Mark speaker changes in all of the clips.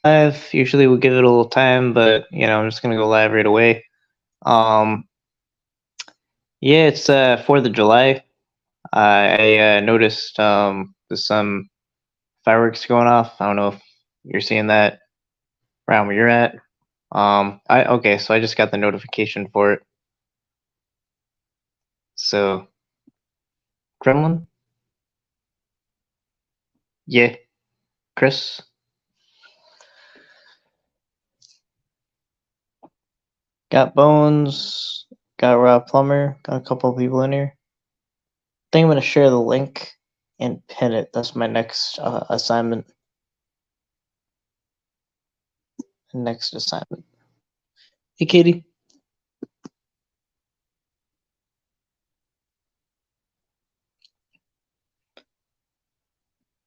Speaker 1: live. Usually we give it a little time, but I'm just gonna go live right away. Um, yeah, it's 4th of July. I noticed there's some fireworks going off. I don't know if you're seeing that around where you're at. I okay, so I just got the notification for it. So Kremlin, yeah, Chris, got Bones, got Rob Plummer, got a couple of people in here. I think I'm gonna share the link and pin it. That's my next assignment. Next assignment. Hey, Katie.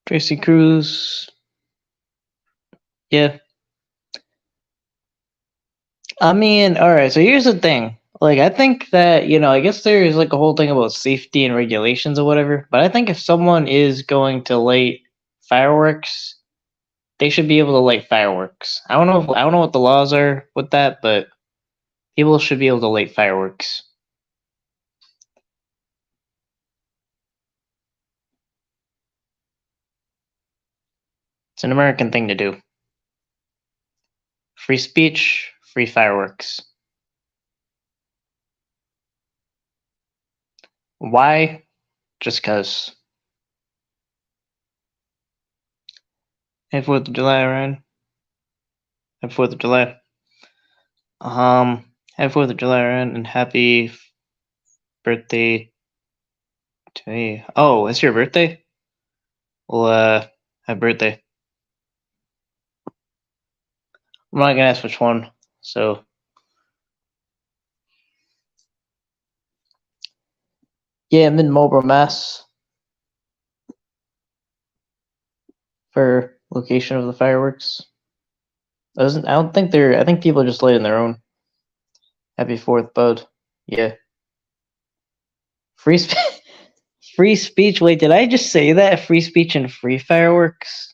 Speaker 1: Tracy Cruz. Yeah. I mean, all right. So here's the thing. Like, I think that, I guess there's like a whole thing about safety and regulations or whatever. But I think if someone is going to light fireworks, they should be able to light fireworks. I don't know what the laws are with that, but people should be able to light fireworks. It's an American thing to do. Free speech, free fireworks. Why? Just because. Happy 4th of July, Ryan. Happy 4th of July. Happy 4th of July, Ryan, and happy birthday to me. Oh, it's your birthday? Well, happy birthday. I'm not gonna ask which one, so. Yeah, I'm in Marlboro, Mass. For location of the fireworks. I don't think they're. I think people are just lighting their own. Happy 4th, bud. Yeah. Free speech. Free speech. Wait, did I just say that? Free speech and free fireworks?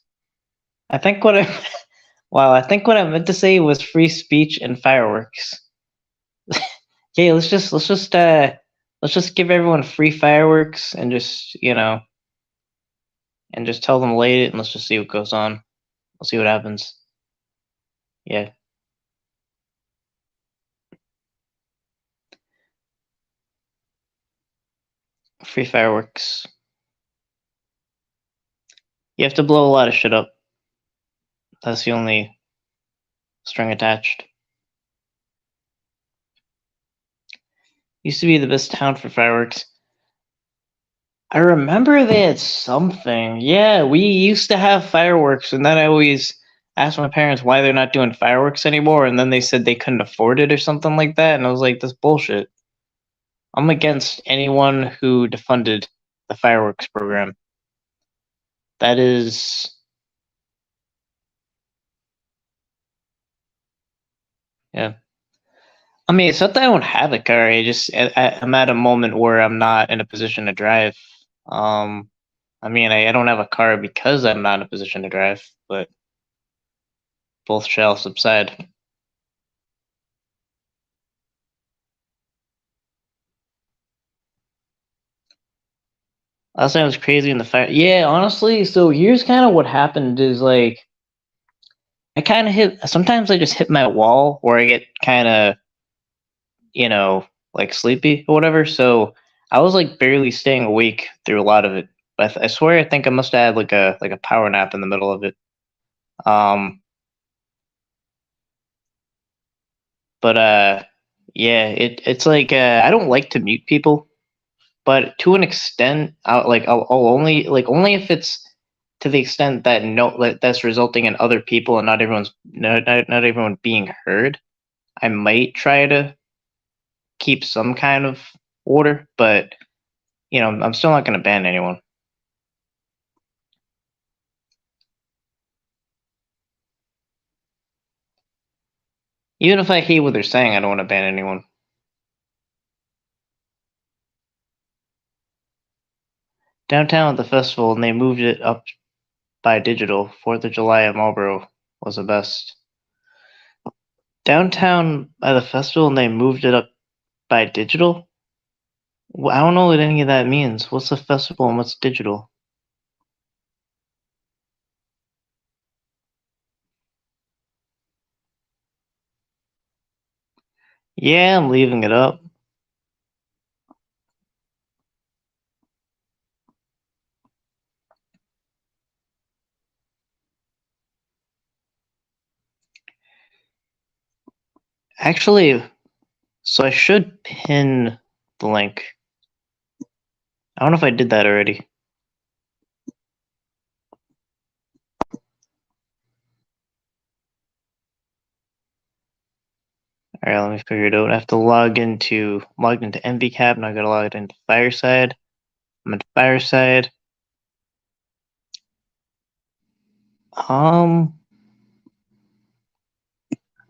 Speaker 1: I think what I. Wow, I think what I meant to say was free speech and fireworks. Okay, let's just give everyone free fireworks and just and just tell them to light it and let's just see what goes on. We'll see what happens. Yeah. Free fireworks. You have to blow a lot of shit up. That's the only string attached. Used to be the best town for fireworks. I remember they had something. Yeah, we used to have fireworks, and then I always asked my parents why they're not doing fireworks anymore, and then they said they couldn't afford it or something like that, and I was like, that's bullshit. I'm against anyone who defunded the fireworks program. That is, yeah. I mean, it's not that I don't have a car. I'm at a moment where I'm not in a position to drive. Um, I mean, I don't have a car because I'm not in a position to drive, but both shall subside. Last time was crazy in the fire. Yeah, honestly. So here's kind of what happened is like I kind of hit. Sometimes I just hit my wall where I get kind of like sleepy or whatever. So I was like barely staying awake through a lot of it. But I swear I think I must have had like a power nap in the middle of it. Um, but yeah, it's like I don't like to mute people, but to an extent, I'll only only if it's to the extent that that's resulting in other people and not everyone being heard. I might try to keep some kind of order, but I'm still not going to ban anyone. Even if I hate what they're saying, I don't want to ban anyone. Downtown at the festival, and they moved it up by digital. 4th of July at Marlboro. was the best. Downtown by the festival, and they moved it up by digital. Well, I don't know what any of that means. What's the festival and what's digital? Yeah, I'm leaving it up. Actually, so I should pin the link. I don't know if I did that already. All right, let me figure it out. I have to logged into MVCap, and I gotta log into Fireside. I'm in Fireside. All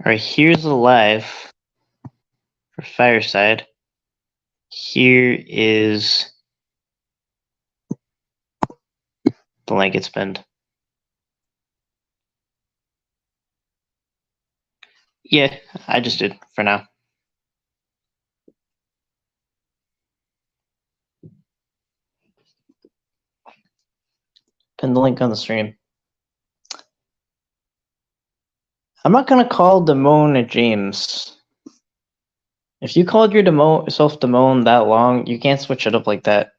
Speaker 1: right, here's the live for Fireside. Here is the link it's pinned. Yeah, I just did for now. Pin the link on the stream. I'm not gonna call Damone James. If you called yourself Damone that long, you can't switch it up like that.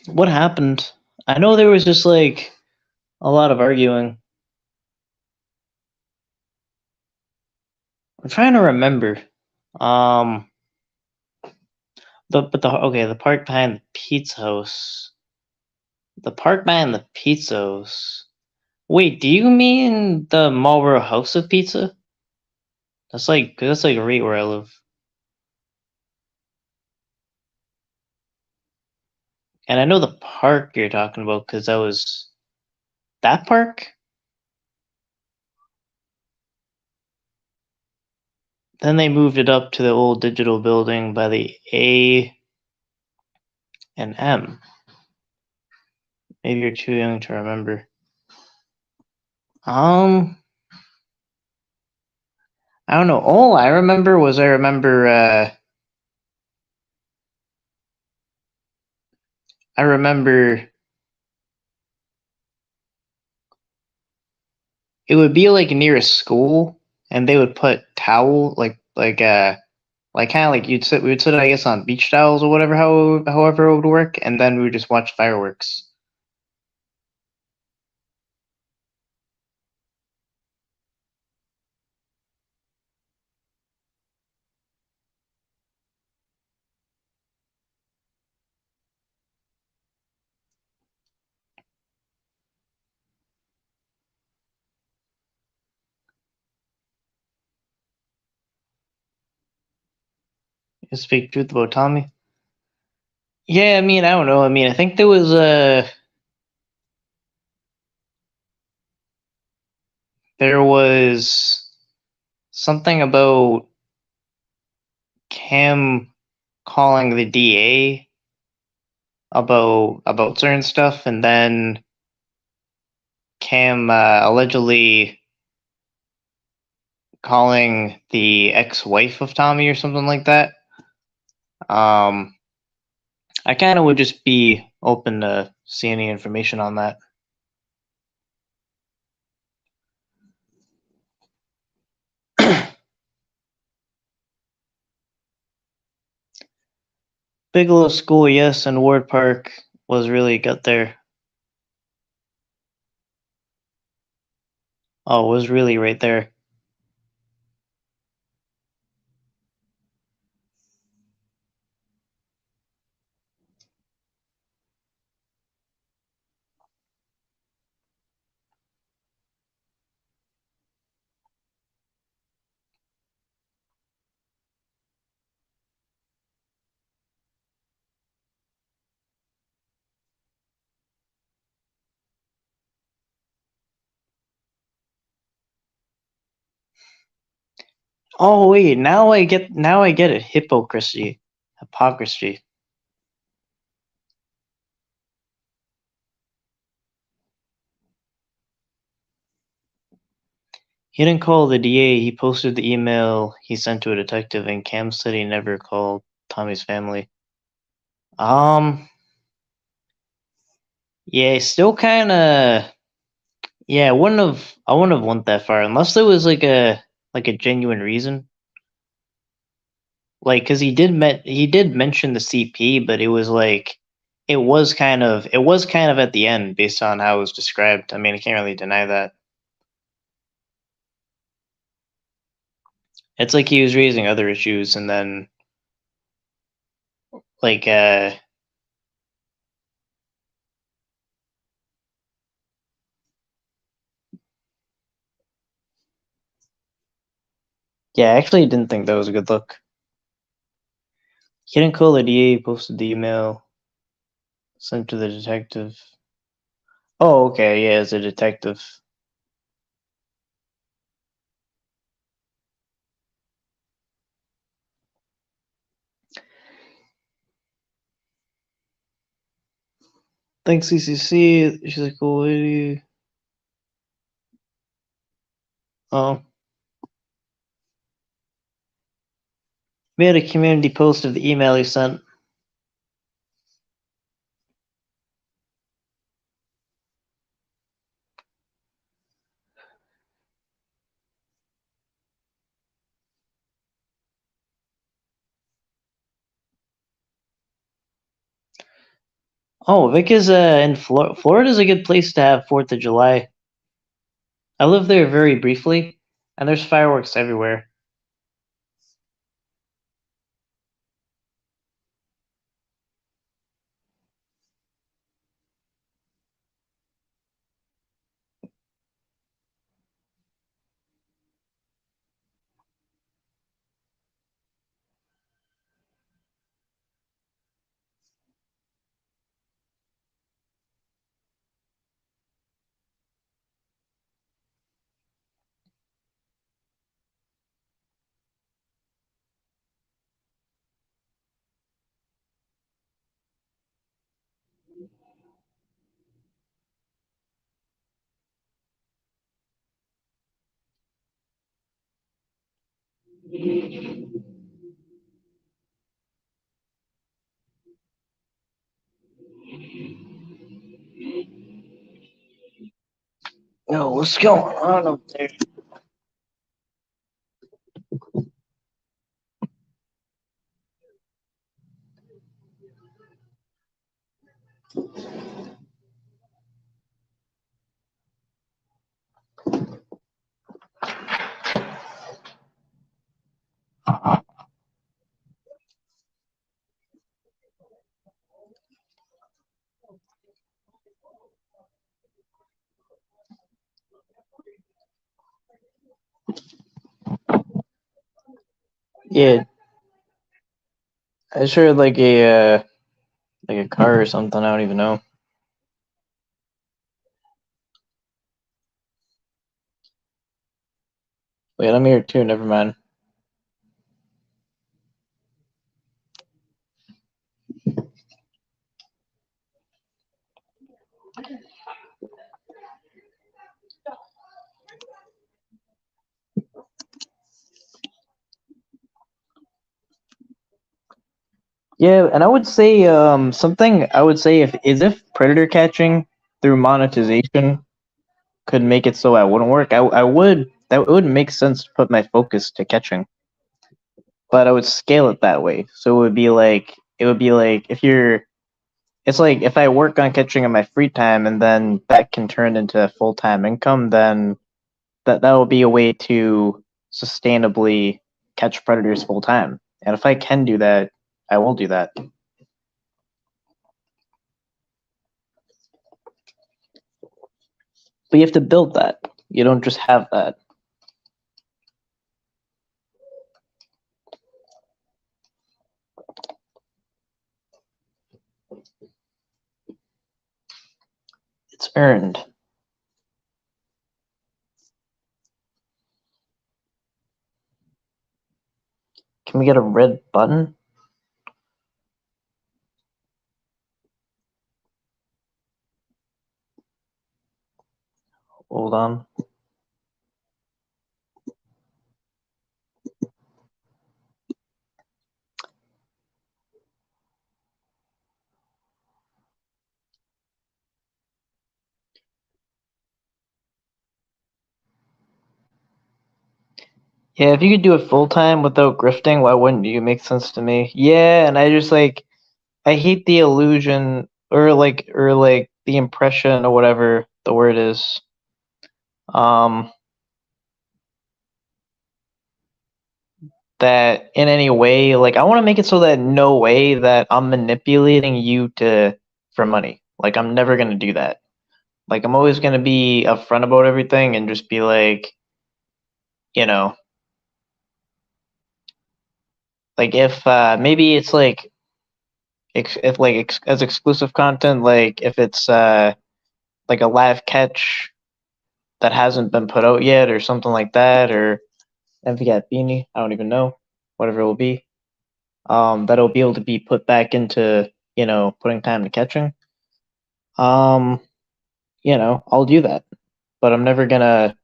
Speaker 1: What happened? I know there was just like a lot of arguing. I'm trying to remember. The park behind the pizza house. The park behind the pizza house. Wait, do you mean the Marlboro House of Pizza? That's like right where I live. And I know the park you're talking about because that was that park. Then they moved it up to the old digital building by the A and M. Maybe you're too young to remember. I don't know. All I remember was I remember it would be like near a school, and they would put towel like kind of like we would sit I guess on beach towels or whatever however it would work, and then we would just watch fireworks. You speak truth about Tommy. Yeah, I mean I don't know. I mean I think there was something about Cam calling the DA about certain stuff, and then Cam allegedly calling the ex-wife of Tommy or something like that. I kind of would just be open to see any information on that. Bigelow School, yes, and Ward Park was really good there. Oh, it was really right there. Oh wait, now I get it. Hypocrisy. Hypocrisy. He didn't call the DA, he posted the email he sent to a detective, and Cam said he never called Tommy's family. Yeah, still kinda, yeah, I wouldn't have went that far unless there was like a genuine reason. Like, cause he did mention the CP, but it was like it was kind of at the end based on how it was described. I mean, I can't really deny that. It's like he was raising other issues and then like yeah, I actually didn't think that was a good look. He didn't call the DA, posted the email sent to the detective. Oh, okay, yeah, as a detective. Thanks, CCC. She's a cool lady. Oh, made a community post of the email he sent. Oh, Vic is in Florida. Florida's a good place to have 4th of July. I lived there very briefly, and there's fireworks everywhere. Oh, what's going on up there? Yeah, I just heard like a car or something. I don't even know. Wait, I'm here too. Never mind. Yeah, and I would say something I would say if predator catching through monetization could make it so I wouldn't work, I would that would make sense to put my focus to catching, but I would scale it that way. So it would be like if you're it's like if I work on catching in my free time and then that can turn into full time income, then that will be a way to sustainably catch predators full time. And if I can do that, I will do that. But you have to build that. You don't just have that. It's earned. Can we get a red button? Hold on. Yeah, if you could do it full time without grifting, why wouldn't you? It makes sense to me. Yeah, and I just like I hate the illusion or the impression or whatever the word is. Um that in any way, like I want to make it so that no way that I'm manipulating you to for money. Like I'm never gonna do that. Like I'm always gonna be upfront about everything and just be like, you know, like if maybe it's like if like as exclusive content, like if it's like a live catch that hasn't been put out yet or something like that, or MVCat Beanie, I don't even know, whatever it will be. That'll be able to be put back into, putting time to catching. Um, I'll do that. But I'm never gonna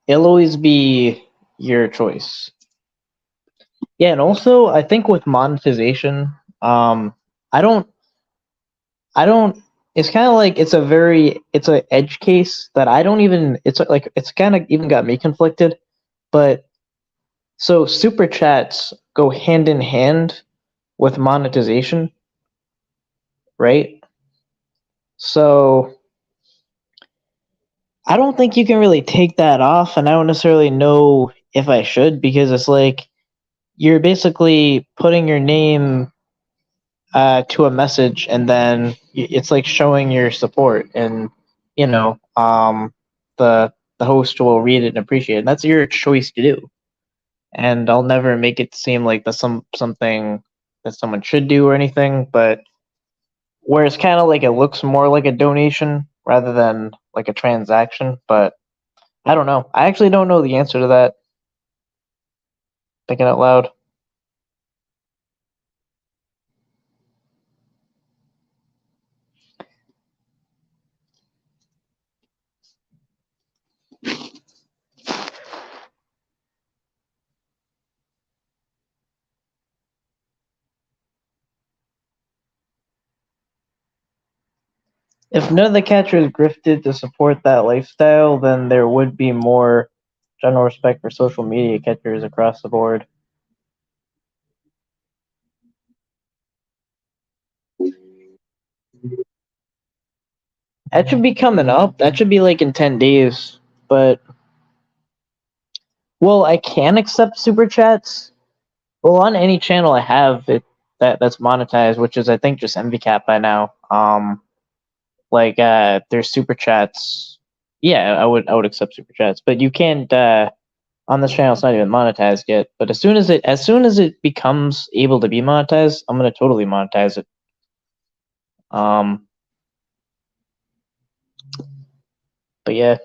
Speaker 1: it'll always be your choice. Yeah, and also I think with monetization, I don't I don't it's kind of like it's a edge case that I don't even it's kind of even got me conflicted, but so super chats go hand in hand with monetization, right? So I don't think you can really take that off, and I don't necessarily know if I should because it's like you're basically putting your name to a message, and then it's like showing your support, and the host will read it and appreciate it. And that's your choice to do, and I'll never make it seem like that's something that someone should do or anything, but where it's kind of like it looks more like a donation rather than like a transaction. But I don't know. I actually don't know the answer to that. Thinking out loud. If none of the catchers grifted to support that lifestyle, then there would be more general respect for social media catchers across the board. That should be coming up. That should be like in 10 days. But, well, I can accept super chats. Well, on any channel I have it that's monetized, which is I think just MVCap by now. There's super chats. Yeah, I would accept super chats, but you can't on this channel. It's not even monetized yet. But as soon as it becomes able to be monetized, I'm gonna totally monetize it. Um, but yeah,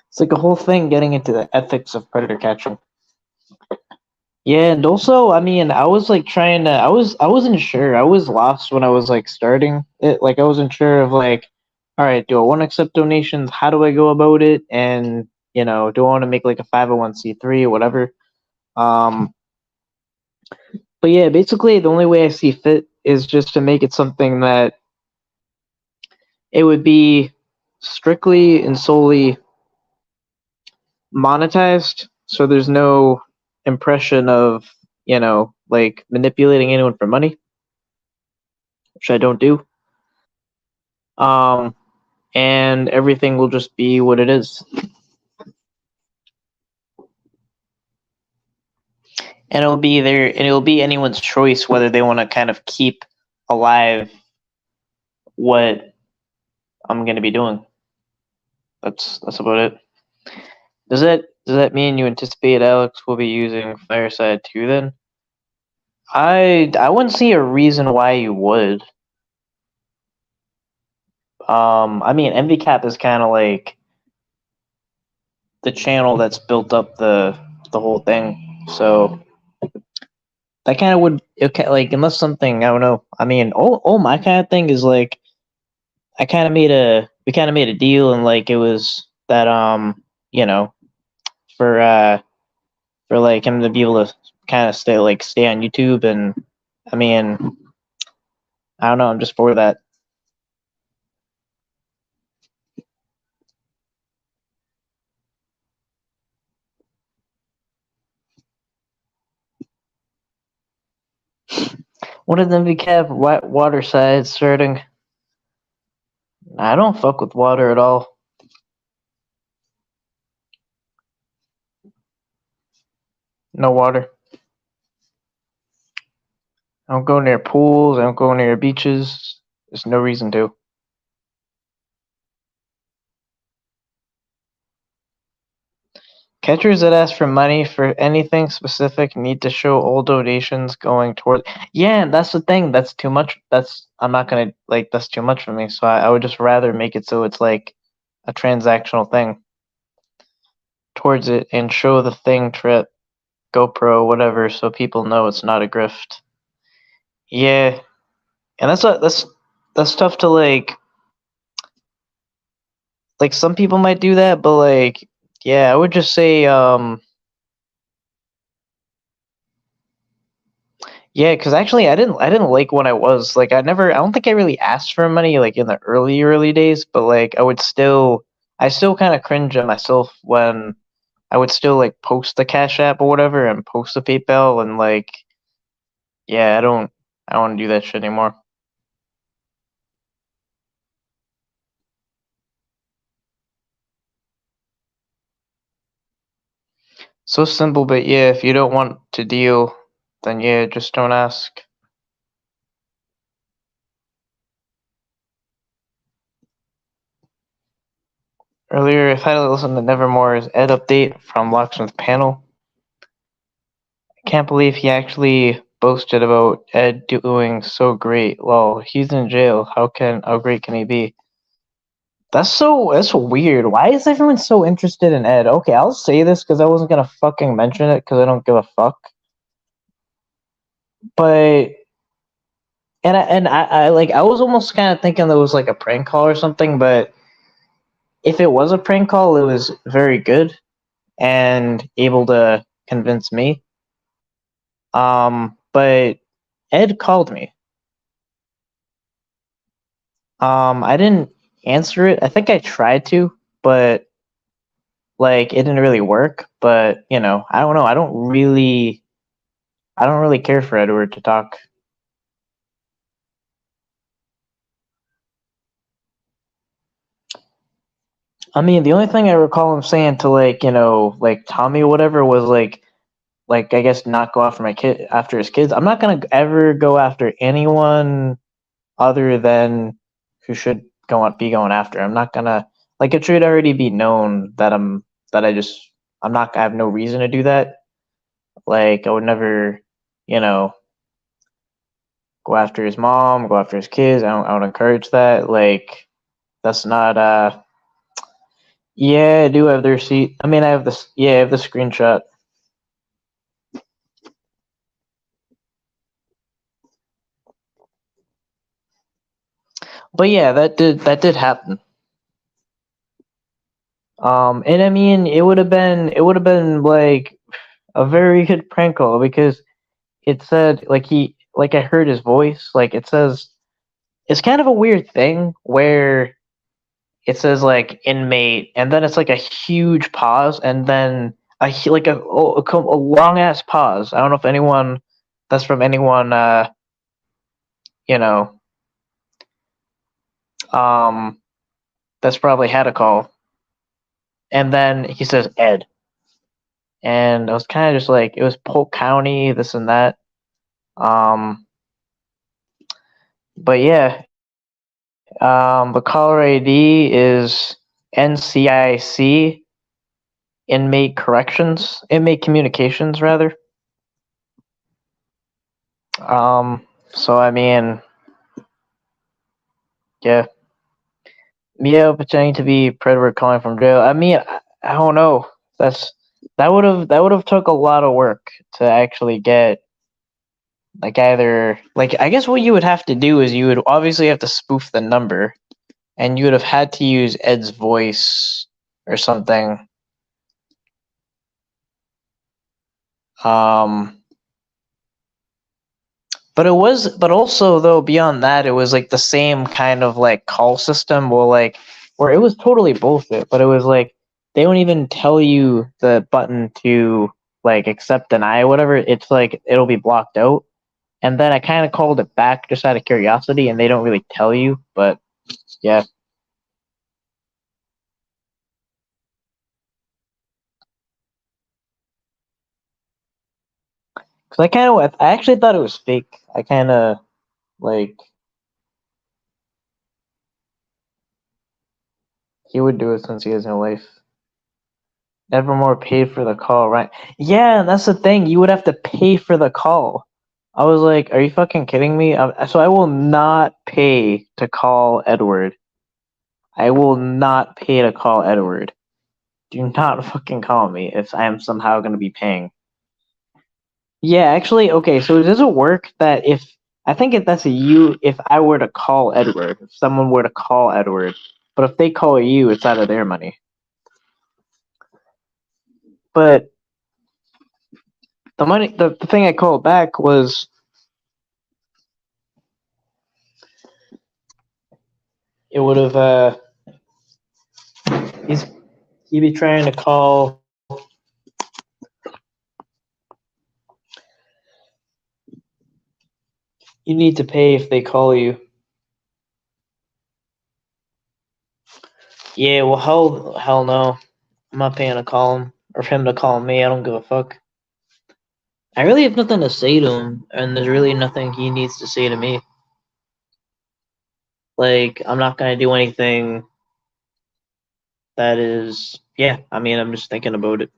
Speaker 1: it's like a whole thing getting into the ethics of predator catching. Yeah, and also, I mean, I was like trying to, I wasn't sure. I was lost when I was like starting it. Like, I wasn't sure of like, all right, do I want to accept donations? How do I go about it? And do I want to make like a 501c3 or whatever? Um, but yeah, basically, the only way I see fit is just to make it something that it would be strictly and solely monetized. So there's no impression of like manipulating anyone for money, which I don't do. Um, and everything will just be what it is. And it'll be anyone's choice whether they want to kind of keep alive what I'm going to be doing. That's about it. Does that mean you anticipate Alex will be using Fireside too then? I wouldn't see a reason why you would. I mean, MVCap is kind of like the channel that's built up the whole thing. So that kind of would like unless something I don't know. I mean, my kind of thing is like we kind of made a deal and like it was that you know for for like him to be able to kind of stay on YouTube and I mean I don't know, I'm just for that. What did MVCap water side starting? I don't fuck with water at all. No water. I don't go near pools. I don't go near beaches. There's no reason to. Catchers that ask for money for anything specific need to show all donations going toward. Yeah, and that's the thing. That's too much. I'm not gonna like. That's too much for me. So I would just rather make it so it's like a transactional thing towards it and show the thing trip, GoPro, whatever, so people know it's not a grift. Yeah, and that's tough to like some people might do that, but like yeah, I would just say yeah, because actually I didn't like when I was like I don't think I really asked for money like in the early days, but like I still kind of cringe at myself when I would still like post the Cash App or whatever and post the PayPal and like yeah, I don't want to do that shit anymore. So simple, but yeah, if you don't want to deal, then yeah, just don't ask. Earlier, if I had listened to Nevermore's Ed update from Locksmith panel, I can't believe he actually boasted about Ed doing so great. Well, he's in jail. How great can he be? That's weird. Why is everyone so interested in Ed? Okay, I'll say this because I wasn't gonna fucking mention it because I don't give a fuck. But I like I was almost kind of thinking that was like a prank call or something. But if it was a prank call, it was very good and able to convince me. But Ed called me. I didn't answer it. I think I tried to, but like it didn't really work. But I don't know. I don't really care for Edward to talk. I mean, the only thing I recall him saying to like Tommy or whatever was like I guess not go after his kids. I'm not gonna ever go after anyone other than who should be going after. I'm not gonna like it should already be known that I have no reason to do that. Like I would never, you know, go after his mom, go after his kids. I don't encourage that. Like that's not yeah, I do have the receipt. I mean I have this yeah, I have the screenshot. But yeah, that did happen. And I mean it would have been like a very good prank call because it said like I heard his voice. Like it says it's kind of a weird thing where it says like inmate and then it's like a huge pause and then a long ass pause. I don't know if anyone that's from anyone you know that's probably had a call. And then he says Ed, and I was kind of just like, it was Polk County, this and that. But yeah, the caller ID is NCIC, inmate communications rather. So I mean, yeah, pretending to be predator calling from jail. I mean, I don't know. That would have took a lot of work to actually get. Like either like I guess what you would have to do is you would obviously have to spoof the number, and you would have had to use Ed's voice or something. But also though beyond that, it was like the same kind of like call system, where it was totally bullshit. But it was like they don't even tell you the button to like accept, deny, whatever. It's like it'll be blocked out. And then I kind of called it back just out of curiosity, and they don't really tell you. But yeah. Cause I actually thought it was fake. I kind of like he would do it since he has no life. Nevermore paid for the call, right? Yeah, and that's the thing. You would have to pay for the call. I was like, are you fucking kidding me? So I will not pay to call Edward. I will not pay to call Edward. Do not fucking call me if I am somehow going to be paying. Yeah, actually, okay, so does it work that if I were to call Edward, if someone were to call Edward, but if they call you, it's out of their money. But the thing I called back was it would have he'd be trying to call. You need to pay if they call you. Yeah, well, hell no. I'm not paying to call him or for him to call me. I don't give a fuck. I really have nothing to say to him, and there's really nothing he needs to say to me. Like, I'm not gonna do anything that is. Yeah, I mean, I'm just thinking about it.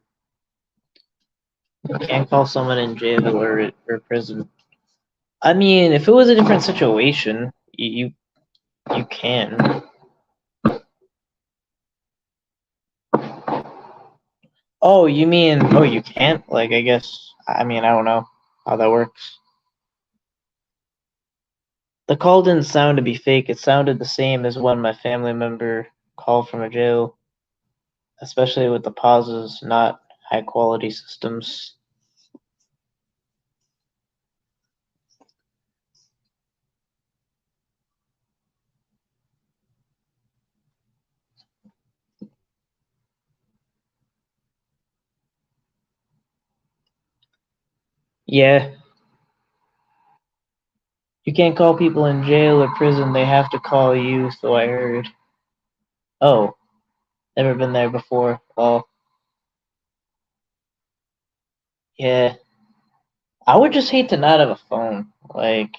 Speaker 1: You can't call someone in jail or prison. I mean, if it was a different situation, you can. Oh, you mean? Oh, you can't? Like, I guess. I mean, I don't know how that works. The call didn't sound to be fake. It sounded the same as when my family member called from a jail, especially with the pauses, not high quality systems. Yeah. You can't call people in jail or prison. They have to call you, so I heard. Oh, never been there before. Well, yeah. I would just hate to not have a phone, like,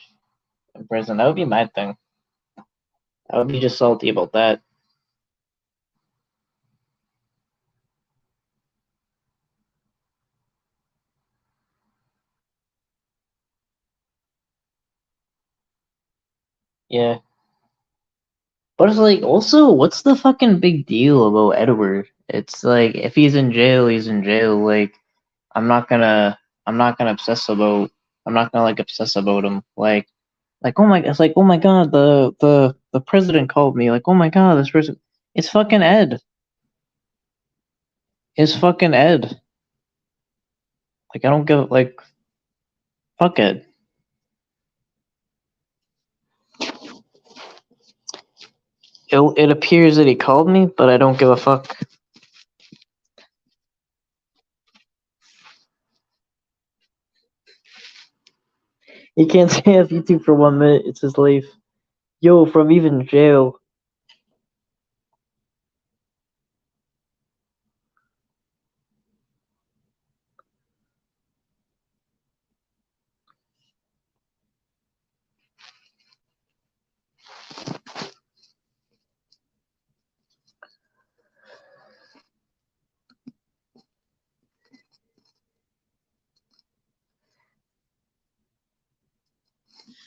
Speaker 1: in prison. That would be my thing. I would be just salty about that. Yeah. But it's like, also, what's the fucking big deal about Edward? It's like, if he's in jail, he's in jail. Like, I'm not gonna, I'm not gonna obsess about, I'm not gonna like obsess about him. Like, oh my, it's like, oh my god, the president called me. Like, oh my god, this person, it's fucking Ed. It's fucking Ed. Like, I don't give, like, fuck Ed. It appears that he called me, but I don't give a fuck. He can't stay off YouTube for 1 minute. It's his life. Yo, from even jail.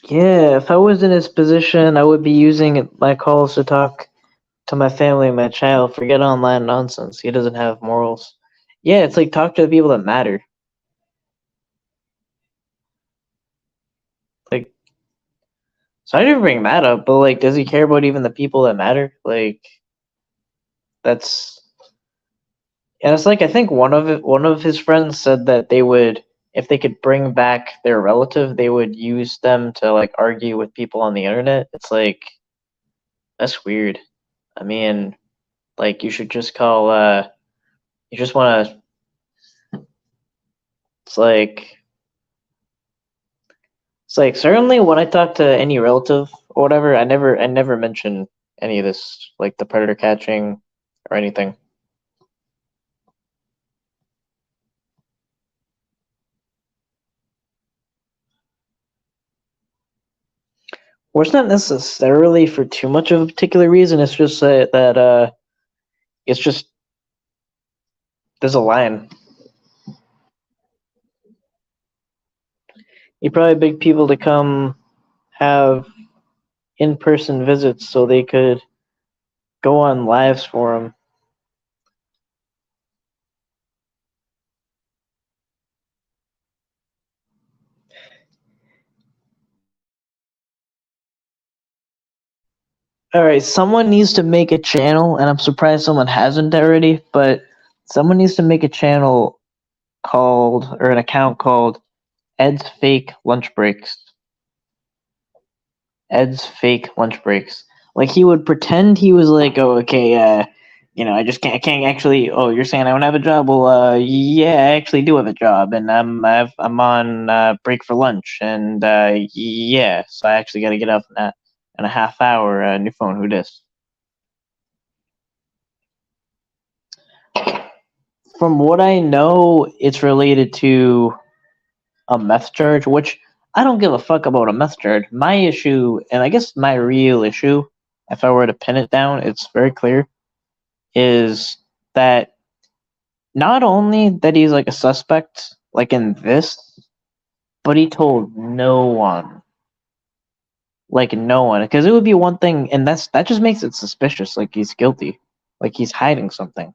Speaker 1: Yeah, if I was in his position, I would be using my calls to talk to my family and my child. Forget online nonsense. He doesn't have morals. Yeah, it's like talk to the people that matter. Like, so I didn't bring that up, but like, does he care about even the people that matter? Like, that's and it's like I think one of his friends said that they would if they could bring back their relative, they would use them to like argue with people on the internet. It's like that's weird. I mean, like you should just call you just want to it's like it's like certainly when I talk to any relative or whatever, I never mention any of this like the predator catching or anything. Or it's not necessarily for too much of a particular reason. It's just that it's just there's a line. You probably beg people to come have in-person visits so they could go on lives for him. All right, someone needs to make a channel, and I'm surprised someone hasn't already. But someone needs to make a channel called or an account called Ed's Fake Lunch Breaks. Ed's fake lunch breaks. Like he would pretend he was like, oh, okay, I can't actually. Oh, you're saying I don't have a job? Well, yeah, I actually do have a job, and I'm on break for lunch, and yeah, so I actually got to get up in a half hour. New phone, who dis? From what I know, it's related to a meth charge, which I don't give a fuck about a meth charge. My issue, and I guess my real issue, if I were to pin it down, it's very clear, is that not only that he's like a suspect, like in this, but he told no one, like no one, because it would be one thing, and that just makes it suspicious, like he's guilty, like he's hiding something.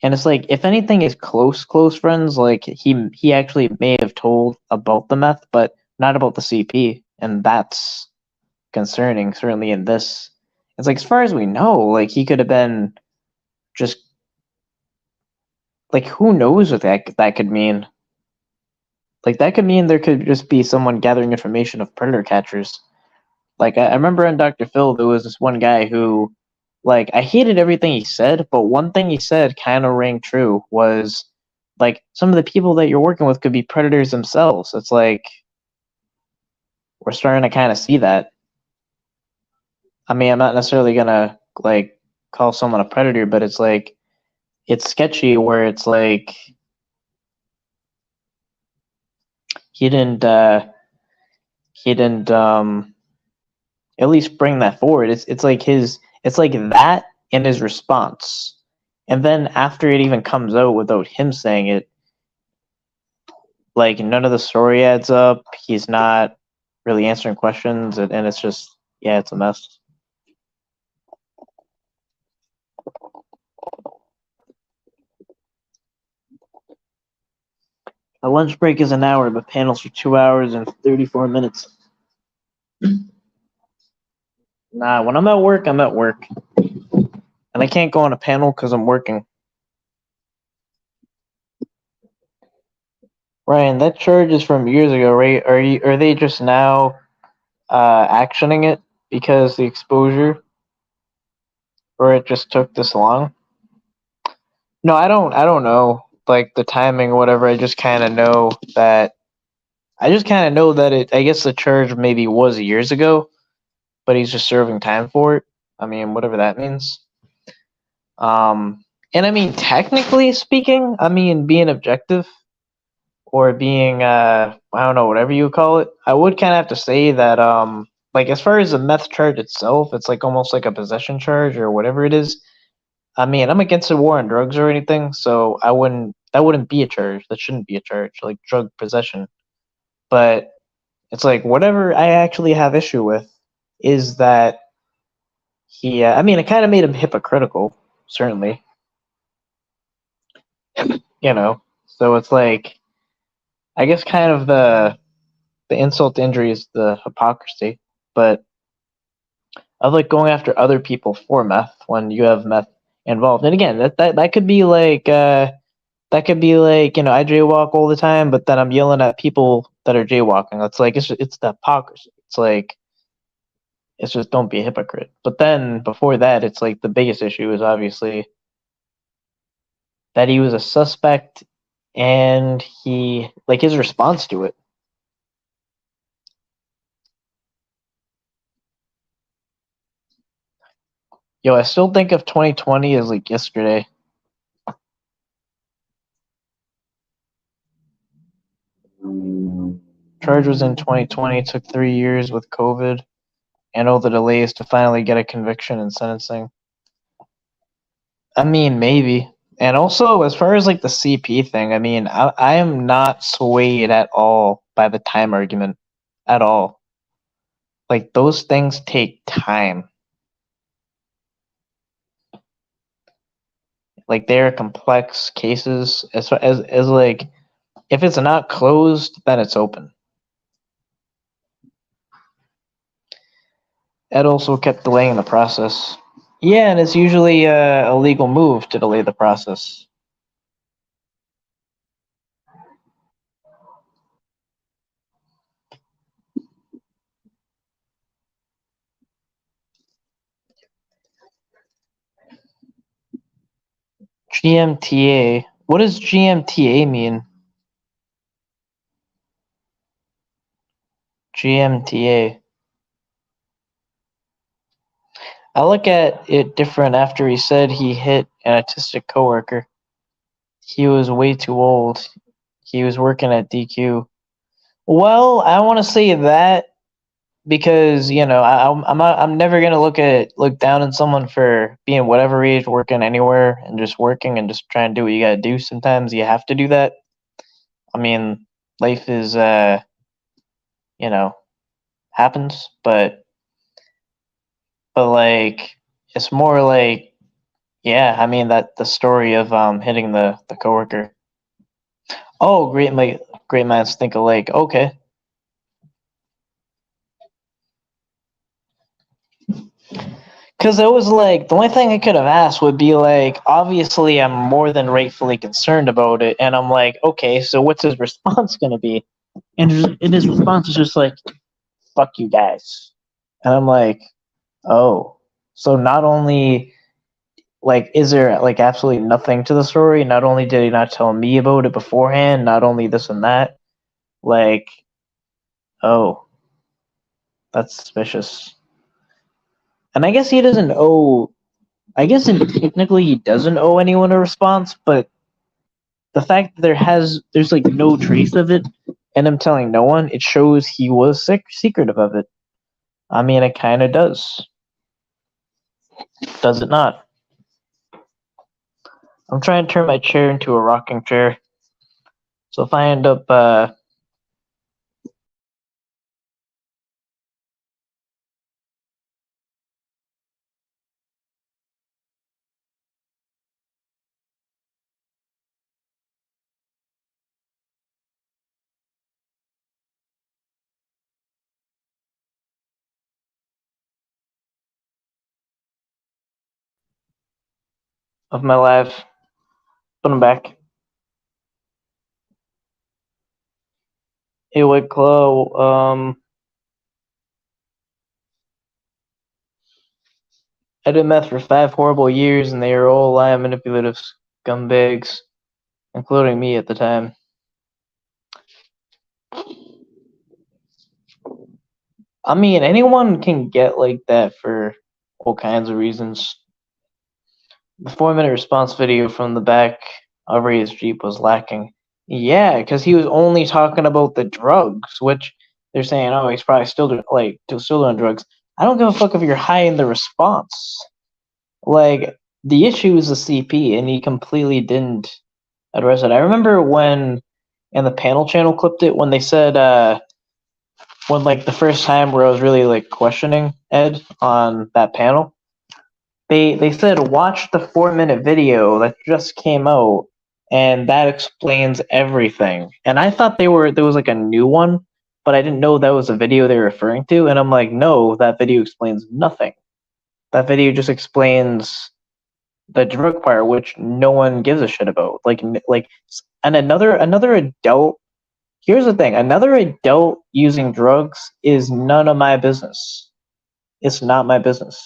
Speaker 1: And it's like if anything is close friends, like he actually may have told about the meth, but not about the CP, and that's concerning. Certainly in this, it's like as far as we know, like he could have been just like who knows what that could mean. Like that could mean there could just be someone gathering information of predator catchers. Like I remember in Dr. Phil, there was this one guy who, like, I hated everything he said, but one thing he said kind of rang true was, like, some of the people that you're working with could be predators themselves. It's like we're starting to kind of see that. I mean, I'm not necessarily gonna like call someone a predator, but it's like it's sketchy where it's like he didn't he didn't at least bring that forward. It's like it's like that in his response. And then after it even comes out without him saying it, like none of the story adds up. He's not really answering questions, and it's just yeah, it's a mess. A lunch break is an hour, but panels for 2 hours and 34 minutes. Nah, when I'm at work, I'm at work, and I can't go on a panel because I'm working. Ryan, that charge is from years ago, right? Are they just now actioning it because the exposure, or it just took this long? No, I don't know like the timing or whatever. I just kind of know that I just kind of know that I guess the charge maybe was years ago, but he's just serving time for it. I mean, whatever that means. And I mean, technically speaking, I mean, being objective or being, I don't know, whatever you call it, I would kind of have to say that, like, as far as the meth charge itself, it's like almost like a possession charge or whatever it is. I mean, I'm against the war on drugs or anything, so that wouldn't be a charge. That shouldn't be a charge, like drug possession. But it's like, whatever I actually have issue with is that I mean, it kind of made him hypocritical, certainly, you know. So it's like, I guess kind of the insult to injury is the hypocrisy, but of like going after other people for meth when you have meth involved. And again, that could be like that could be like, I jaywalk all the time, but then I'm yelling at people that are jaywalking. It's like it's the hypocrisy. It's like it's just don't be a hypocrite. But then before that, it's like the biggest issue is obviously that he was a suspect and he like his response to it. Yo, I still think of 2020 as like yesterday. Charge was in 2020, took 3 years with COVID and all the delays to finally get a conviction and sentencing. I mean, maybe. And also, as far as like the CP thing, I mean, I am not swayed at all by the time argument at all. Like, those things take time. Like, they're complex cases. As like, if it's not closed, then it's open. Ed also kept delaying the process. Yeah, and it's usually a legal move to delay the process. GMTA. What does GMTA mean? GMTA. I look at it different after he said he hit an autistic coworker. He was way too old. He was working at DQ. Well, I want to say that because I'm never gonna look down on someone for being whatever age, working anywhere, and just working and just trying to do what you gotta do. Sometimes you have to do that. I mean, life is you know happens, but like it's more like, yeah, I mean that the story of hitting the coworker. Oh, great minds think alike. Okay. Because it was like the only thing I could have asked would be like, obviously, I'm more than rightfully concerned about it, and I'm like, okay, so what's his response gonna be? And his response is just like, "Fuck you guys," and I'm like, oh, so not only like is there like absolutely nothing to the story? Not only did he not tell me about it beforehand, not only this and that, like, oh, that's suspicious. And I guess he doesn't owe. I guess technically he doesn't owe anyone a response, but the fact that there's like no trace of it, and him telling no one, it shows he was secretive of it. I mean, it kind of does it not? I'm trying to turn my chair into a rocking chair, so if I end up of my life, put him back. Hey, White Claw, I did meth for 5 horrible years, and they are all lying, manipulative scumbags, including me at the time. I mean, anyone can get like that for all kinds of reasons. The 4 minute response video from the back of Ray's Jeep was lacking. Yeah, because he was only talking about the drugs, which they're saying, oh, he's probably still doing drugs. I don't give a fuck if you're high in the response. Like, the issue is the CP, and he completely didn't address it. I remember when, and the panel channel clipped it, when they said, when, like, the first time where I was really, like, questioning Ed on that panel, they said, watch the 4 minute video that just came out, and that explains everything. And I thought there was, like, a new one, but I didn't know that was a video they were referring to, and I'm like, no, that video explains nothing. That video just explains the drug part, which no one gives a shit about. And another adult. Here's the thing: another adult using drugs is none of my business. It's not my business.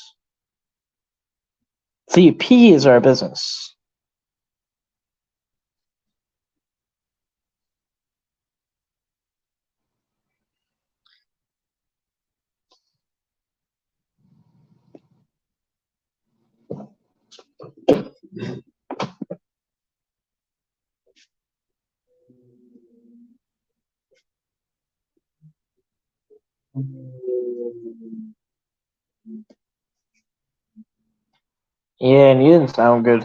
Speaker 1: CP is our business. Yeah, and you didn't sound good.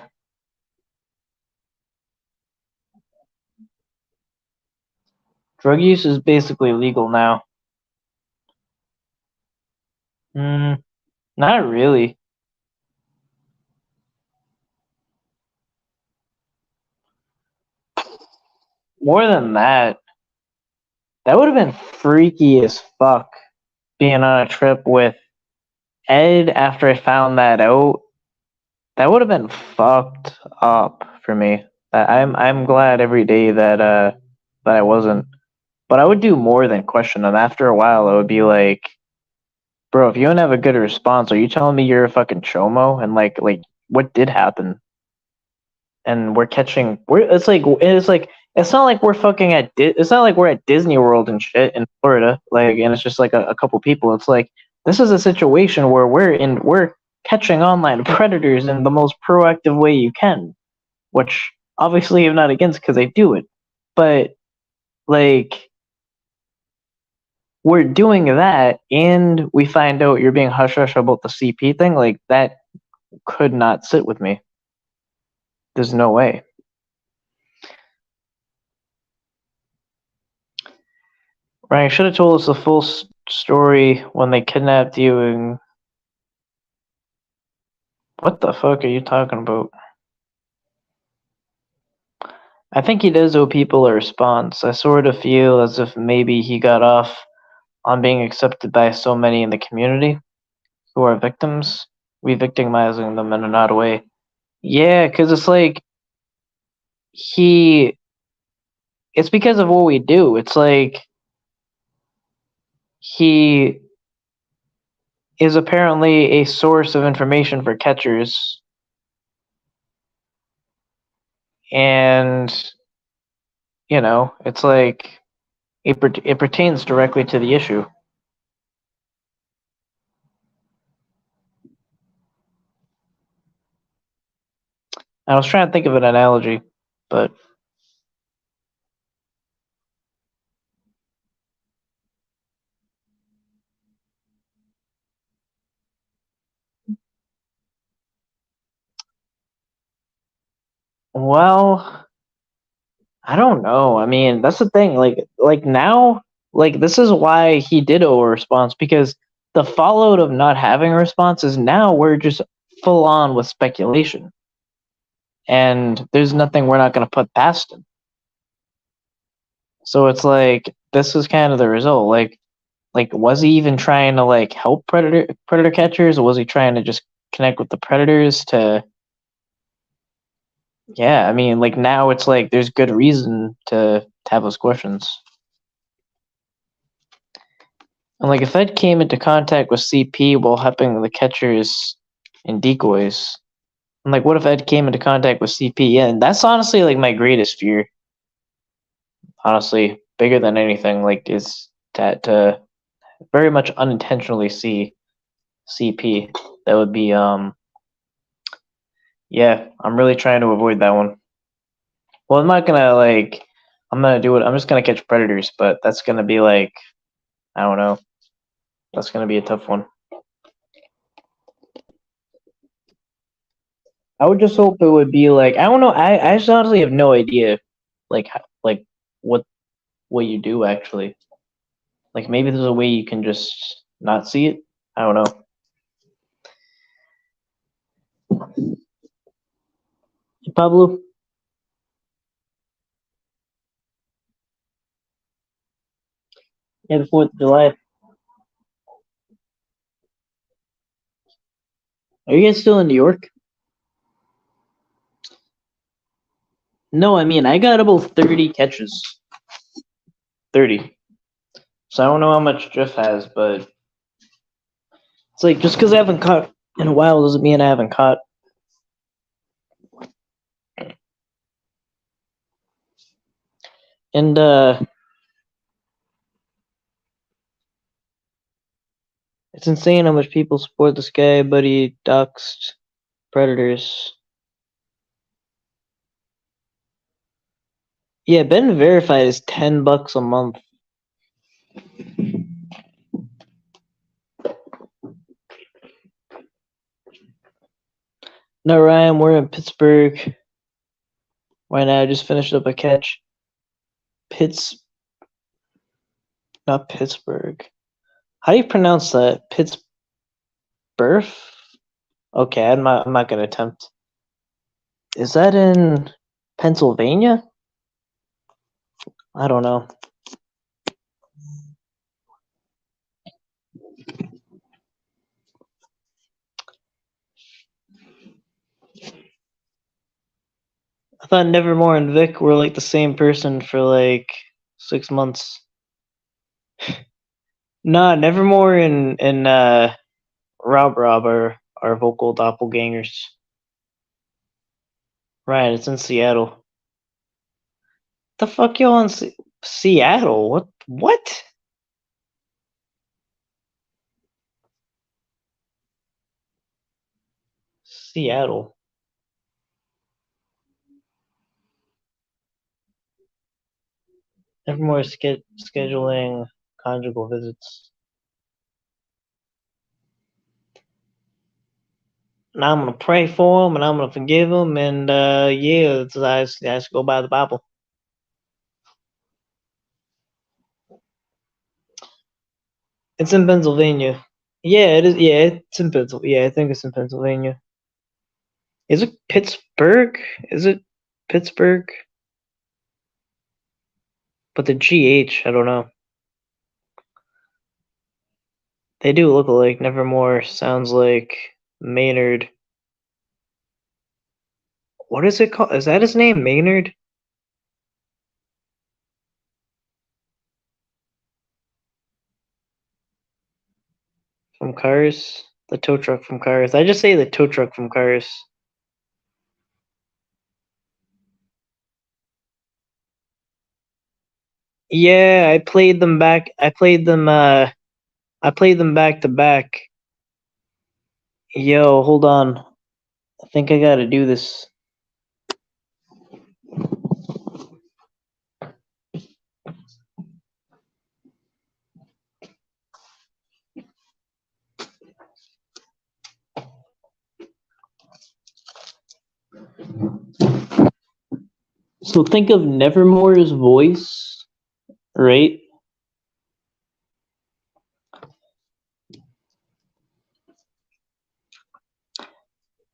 Speaker 1: Drug use is basically legal now. Not really. More than that, that would have been freaky as fuck being on a trip with Ed after I found that out. That would have been fucked up for me. I'm glad every day that I wasn't. But I would do more than question them. After a while, I would be like, bro, if you don't have a good response, are you telling me you're a fucking chomo? And like what did happen? And it's not like we're fucking it's not like we're at Disney World and shit in Florida, like, and it's just like a couple people. It's like this is a situation where we're catching online predators in the most proactive way you can, which obviously I'm not against because I do it, but like we're doing that and we find out you're being hush hush about the CP thing, like that could not sit with me. There's no way. Ryan should have told us the full story when they kidnapped you and... What the fuck are you talking about? I think he does owe people a response. I sort of feel as if maybe he got off on being accepted by so many in the community who are victims, re-victimizing them in an odd way. Yeah, because it's like it's because of what we do. It's like he is apparently a source of information for catchers, and it's like it pertains directly to the issue. I was trying to think of an analogy, but well, I don't know. I mean, that's the thing. Like now, like this is why he did owe a response, because the fallout of not having a response is now we're just full on with speculation, and there's nothing we're not going to put past him. So it's like this is kind of the result. Like was he even trying to like help predator catchers, or was he trying to just connect with the predators to... Yeah, I mean, like now it's like there's good reason to have those questions. And like if Ed came into contact with CP while helping the catchers and decoys, and like what if Ed came into contact with CP? Yeah, and that's honestly like my greatest fear. Honestly, bigger than anything, like is that very much unintentionally see CP. That would be yeah, I'm really trying to avoid that one. Well, I'm not gonna like I'm gonna do it. I'm just gonna catch predators, but that's gonna be like I don't know. That's gonna be a tough one. I would just hope it would be like I don't know. I just honestly have no idea, like what you do actually. Like maybe there's a way you can just not see it. I don't know. Pablo, yeah, the 4th of July. Are you guys still in New York? No, I mean I got about 30 catches. 30. So I don't know how much Jeff has, but it's like just because I haven't caught in a while doesn't mean I haven't caught. And it's insane how much people support this guy, but he doxed predators. Yeah, Ben Verified is $10 a month. No, Ryan, we're in Pittsburgh right now. I just finished up a catch. Not Pittsburgh. How do you pronounce that? Pittsburgh? Okay, I'm not gonna attempt. Is that in Pennsylvania? I don't know. I thought Nevermore and Vic were like the same person for like 6 months. Nah, Nevermore and Rob are vocal doppelgangers. Right, it's in Seattle. The fuck y'all in Seattle? What? Seattle. Nevermore is scheduling conjugal visits. Now I'm gonna pray for him and I'm gonna forgive him and yeah, I just go by the Bible. It's in Pennsylvania. Yeah, it is. Yeah, it's in Pennsylvania. Yeah, I think it's in Pennsylvania. Is it Pittsburgh? Is it Pittsburgh? But the GH, I don't know. They do look alike. Nevermore sounds like Maynard. What is it called? Is that his name? Maynard? From Cars? The tow truck from Cars. I just say the tow truck from Cars. Yeah, I played them back. I played them back to back. Yo, hold on. I think I gotta do this. So think of Nevermore's voice, right?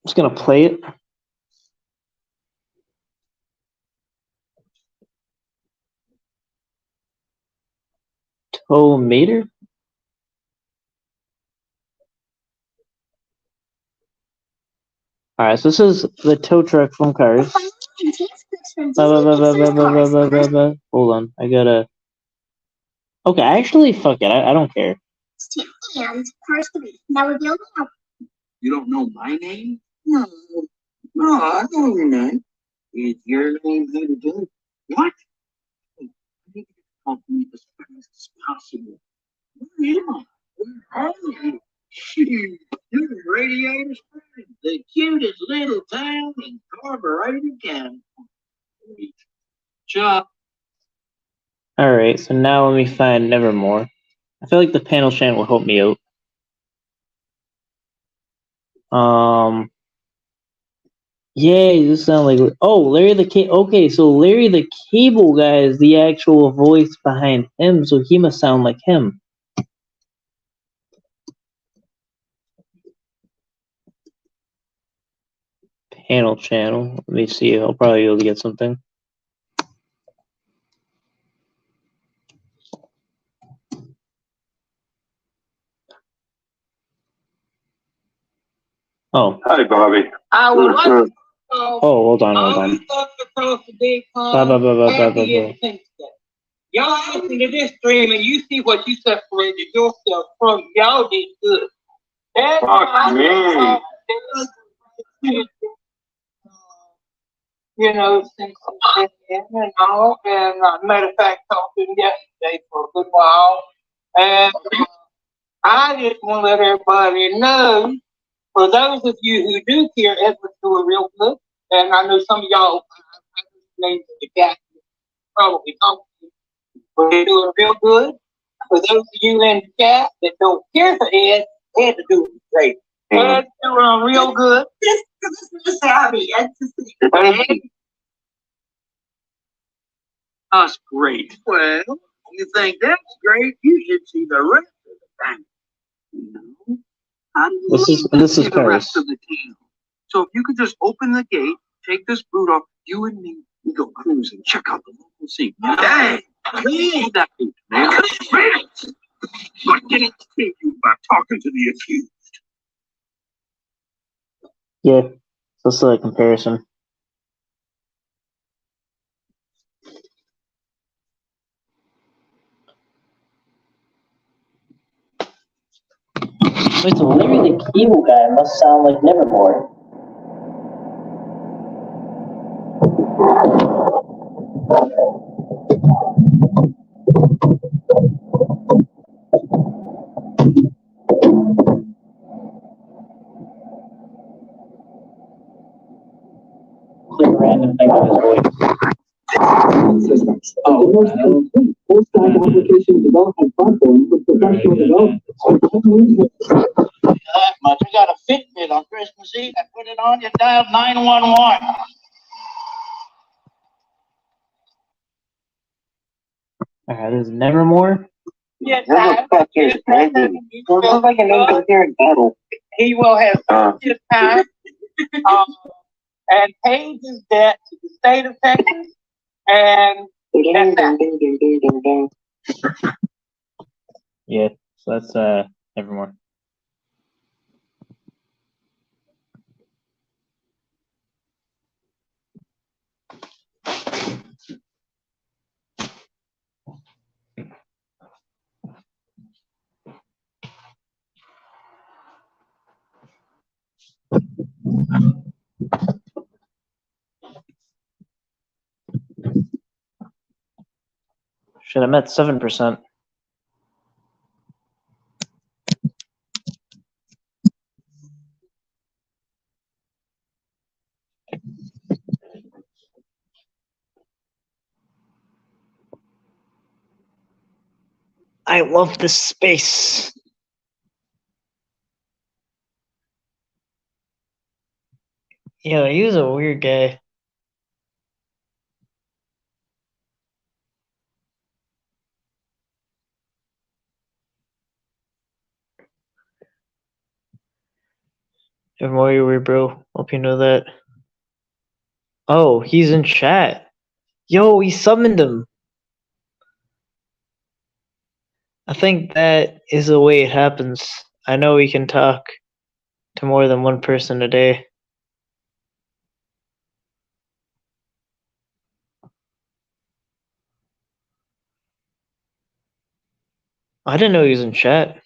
Speaker 1: I'm just gonna play it. Tow Mater? Alright, so this is the tow truck from Cars. Hold on, I gotta. Okay, actually, fuck it, I don't care.
Speaker 2: And Cars 3. Now reveal the album. You don't know my name? No. No, I know your name. Is your name Peter Jim? What? I need to get the company as fast as possible. Shoot, you're Radiator Springs, the cutest little town in Carburetor County. Chuck.
Speaker 1: Alright, so now let me find Nevermore. I feel like the panel chant will help me out. Yeah, this sound like Larry the Okay, so Larry the Cable Guy is the actual voice behind him, so he must sound like him. Panel channel. Let me see. I'll probably be able to get something. Oh.
Speaker 2: Hi, Bobby.
Speaker 1: Oh, hold on.
Speaker 2: Y'all listen to this stream and you see what you separated yourself from. Y'all did good. Fuck me. You know, since and all, and matter of fact, talked to him yesterday for a good while, and I just want to let everybody know, for those of you who do care, Edward's doing real good, and I know some of y'all names of the cat probably don't, but they're doing real good. For those of you in the chat that don't care for Ed, Ed's doing great. Ed's doing real good. This is savvy. That's great. Well, you think that's great? You should see the rest of the thing. You know? How do you
Speaker 1: see
Speaker 2: the rest of the town? So if you could just open the gate, take this boot off, you and me, we go cruising, check out the local scene. Dang! Leave that boot, man. What did it tell you about talking to the accused?
Speaker 1: Yeah, let's do a comparison. Wait, so Larry the Cable Guy must sound like Nevermore. Click random thing on his voice.
Speaker 2: Full-stack application development platform for professional development. That much. We got a Fitbit on Christmas Eve. I put it on, you dialed 911.
Speaker 1: Alright, this is Nevermore.
Speaker 2: Yes, looks like an incoherent battle. He will have his time. And pays his debt to the state of Texas. And
Speaker 1: Yeah, so that's Nevermore. Shit, I'm at 7%. I love this space. Yeah, he was a weird guy. Nevermore, you're weird, bro. Hope you know that. Oh, he's in chat. Yo, he summoned him. I think that is the way it happens. I know we can talk to more than one person a day. I didn't know he was in chat.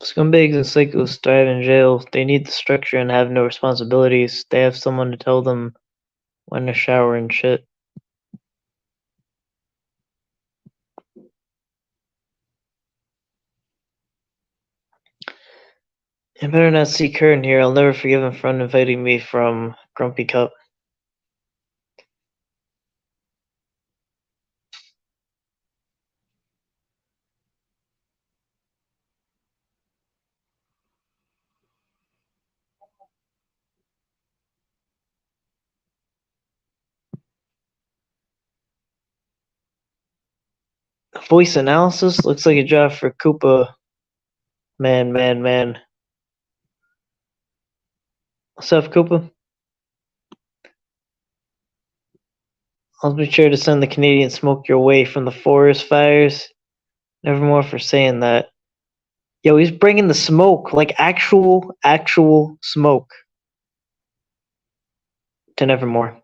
Speaker 1: Scumbags and psychos thrive in jail. They need the structure and have no responsibilities. They have someone to tell them when to shower and shit. I better not see Kurt in here. I'll never forgive him for uninviting me from Grumpy Cup. Voice analysis looks like a job for Koopa. Man. What's up, Koopa? I'll be sure to send the Canadian smoke your way from the forest fires. Nevermore for saying that. Yo, he's bringing the smoke, like actual smoke to Nevermore.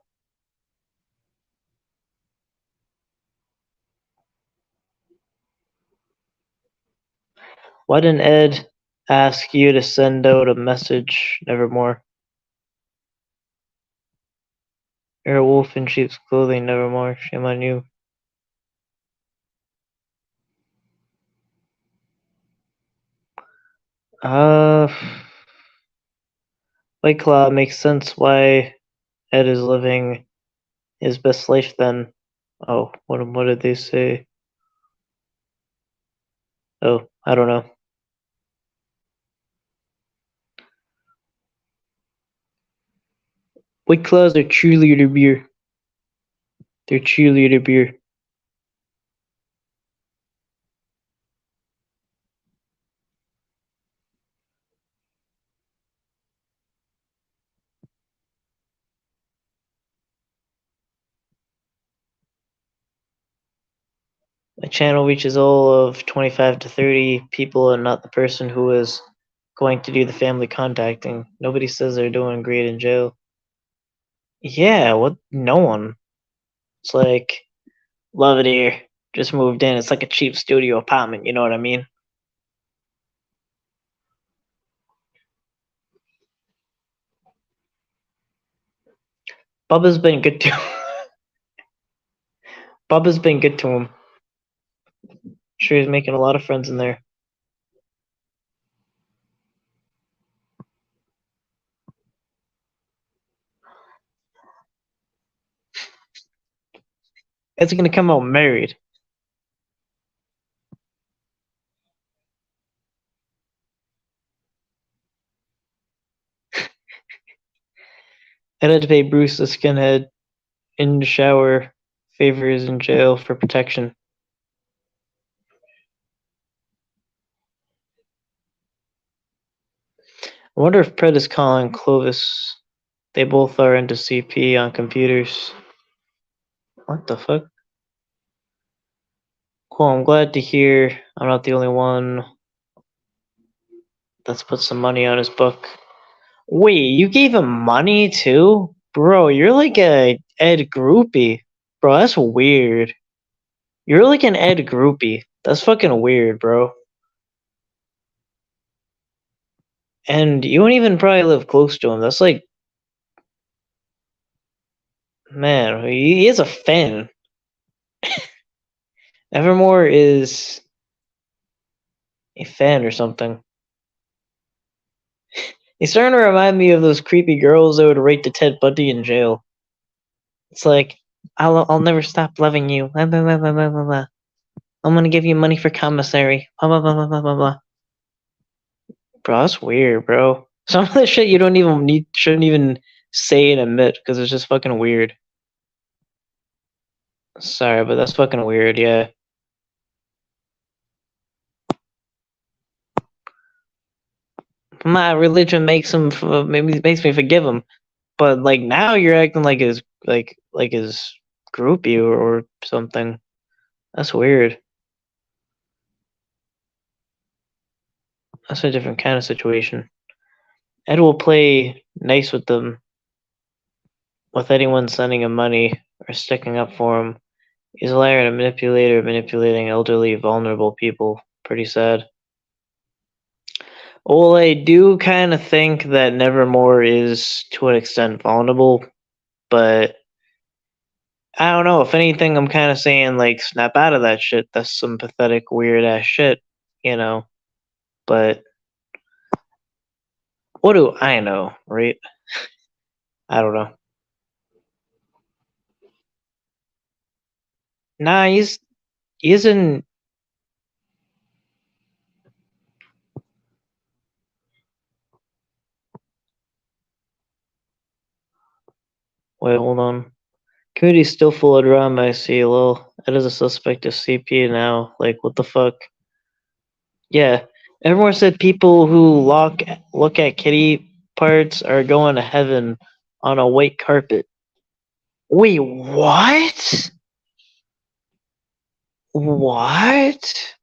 Speaker 1: Why didn't Ed ask you to send out a message, Nevermore? You're a wolf in sheep's clothing, Nevermore. Shame on you. White Claw makes sense why Ed is living his best life then. Oh, what did they say? Oh, I don't know. White Claws are cheerleader beer. They're cheerleader beer. My channel reaches all of 25 to 30 people and not the person who is going to do the family contacting. Nobody says they're doing great in jail. Yeah, what? No one. It's like, love it here. Just moved in. It's like a cheap studio apartment, you know what I mean? Bubba's been good to Bubba's been good to him. Sure, he's making a lot of friends in there. Ed's gonna come out married. Ed had to pay Bruce, the skinhead, in the shower favors in jail for protection. I wonder if Pred is calling Clovis. They both are into CP on computers. What the fuck? Cool, I'm glad to hear I'm not the only one that's put some money on his book. Wait, you gave him money too? Bro, you're like a Ed groupie. Bro, that's weird. You're like an Ed groupie. That's fucking weird, bro. And you don't even probably live close to him. That's like, man, he is a fan. Nevermore is a fan or something. He's starting to remind me of those creepy girls that would write to Ted Bundy in jail. It's like, I'll never stop loving you. Blah, blah, blah, blah, blah, blah, blah. I'm gonna give you money for commissary. Blah, blah, blah, blah, blah, blah, blah. Bro, that's weird, bro. Some of the shit you don't even shouldn't even say and admit because it's just fucking weird. Sorry, but that's fucking weird, yeah. My religion makes him, maybe makes me forgive him, but like now you're acting like his groupie or something. That's weird. That's a different kind of situation. Ed will play nice with them, with anyone sending him money or sticking up for him. He's a liar and a manipulator, manipulating elderly, vulnerable people. Pretty sad. Well, I do kind of think that Nevermore is to an extent vulnerable, but I don't know. If anything, I'm kind of saying like snap out of that shit. That's some pathetic, weird ass shit, you know. But what do I know, right? I don't know. Nah, he's in. Wait, hold on. Community's still full of drama. I see. Lol. Ed is a suspect of CP now. Like, what the fuck? Yeah, everyone said people who look at kitty parts are going to heaven on a white carpet. Wait, what? What?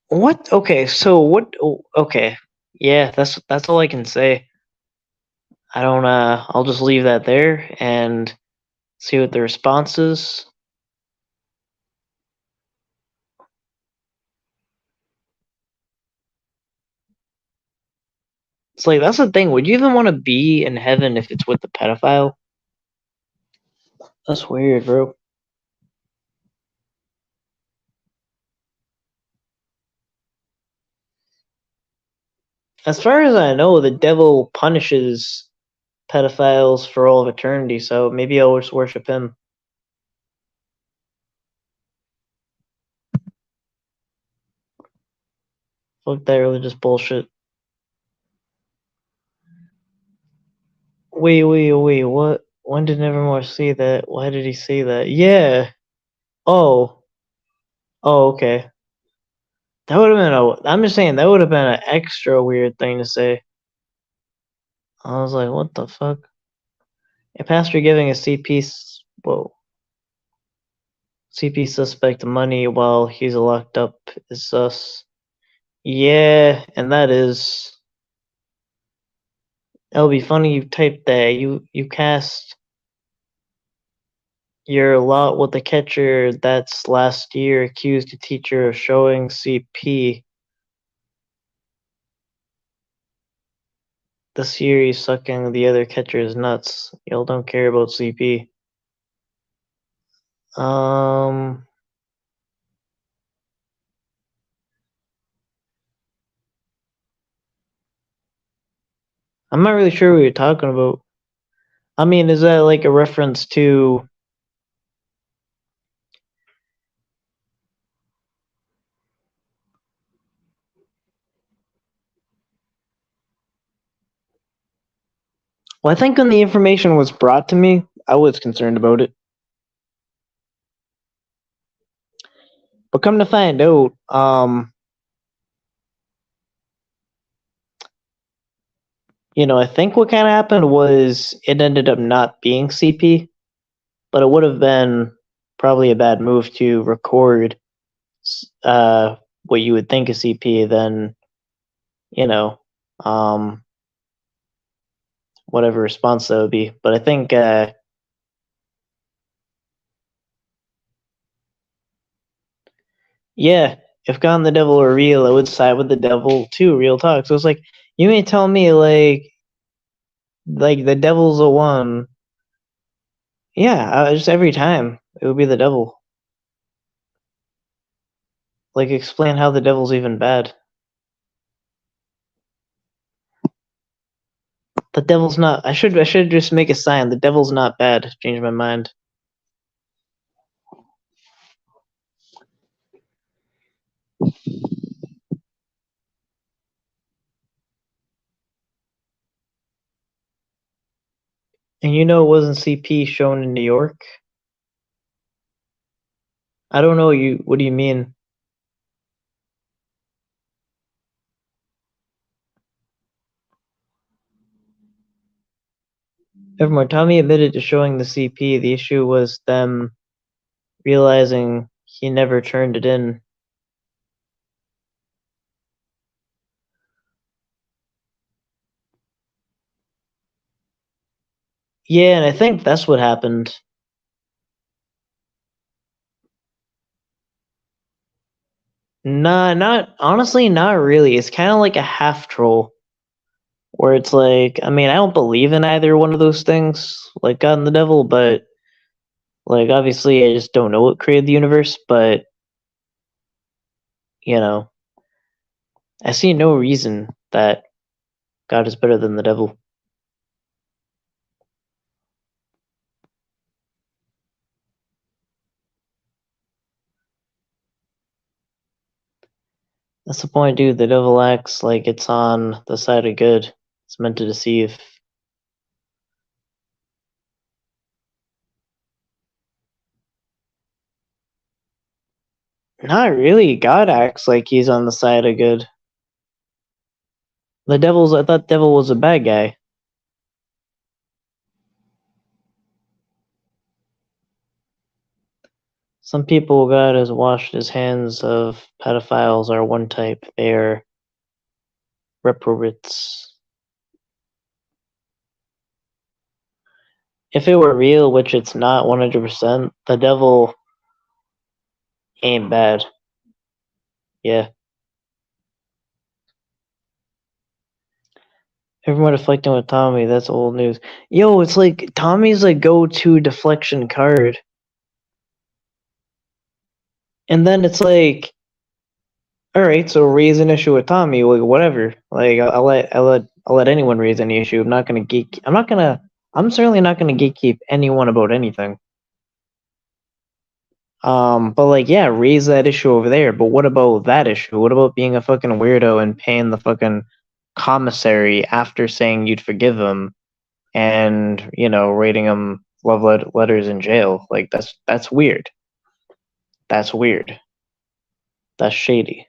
Speaker 1: What? Okay, so what? Okay, yeah, that's all I can say. I don't. I'll just leave that there and see what the response is. It's like that's the thing. Would you even want to be in heaven if it's with the pedophile? That's weird, bro. As far as I know, the devil punishes pedophiles for all of eternity, so maybe I'll just worship him. Fuck that religious bullshit. Wait, what? When did Nevermore see that? Why did he say that? Yeah. Oh. Oh, okay. That would have been I'm just saying, that would have been an extra weird thing to say. I was like, what the fuck? A pastor giving a CP suspect money while he's locked up is sus. Yeah, and that is. It'll be funny you typed that. You cast your lot with the catcher that's last year accused a teacher of showing CP. This year he's sucking the other catcher's nuts. Y'all don't care about CP. Um, I'm not really sure what you're talking about. I mean, is that like a reference to? Well, I think when the information was brought to me, I was concerned about it. But come to find out, I think what kind of happened was it ended up not being CP, but it would have been probably a bad move to record uh, what you would think is CP, then, you know, um, whatever response that would be. But I think, yeah, if God and the devil are real, I would side with the devil too, real talk. So it's like, you may tell me, like the devil's the one. Yeah, just every time it would be the devil. Like, explain how the devil's even bad. The devil's not. I should just make a sign. The devil's not bad. Change my mind. And it wasn't CP shown in New York. I don't know you. What do you mean? Evermore, Tommy admitted to showing the CP. The issue was them realizing he never turned it in. Yeah, and I think that's what happened. Nah, not honestly, not really. It's kind of like a half troll, where it's like, I mean, I don't believe in either one of those things, like God and the devil, but like obviously, I just don't know what created the universe. But you know, I see no reason that God is better than the devil. That's the point, dude. The devil acts like it's on the side of good. It's meant to deceive. Not really. God acts like he's on the side of good. I thought devil was a bad guy. Some people God has washed his hands of pedophiles are one type. They are reprobates. If it were real, which it's not 100%, the devil ain't bad. Yeah. Everyone deflecting with Tommy, that's old news. Yo, it's like Tommy's a go-to deflection card. And then it's like, all right, so raise an issue with Tommy, like whatever. Like I'll let anyone raise any issue. I'm not gonna geek. I'm certainly not gonna gatekeep anyone about anything. But like, yeah, raise that issue over there. But what about that issue? What about being a fucking weirdo and paying the fucking commissary after saying you'd forgive him, and writing him letters in jail? Like that's weird. That's weird. That's shady.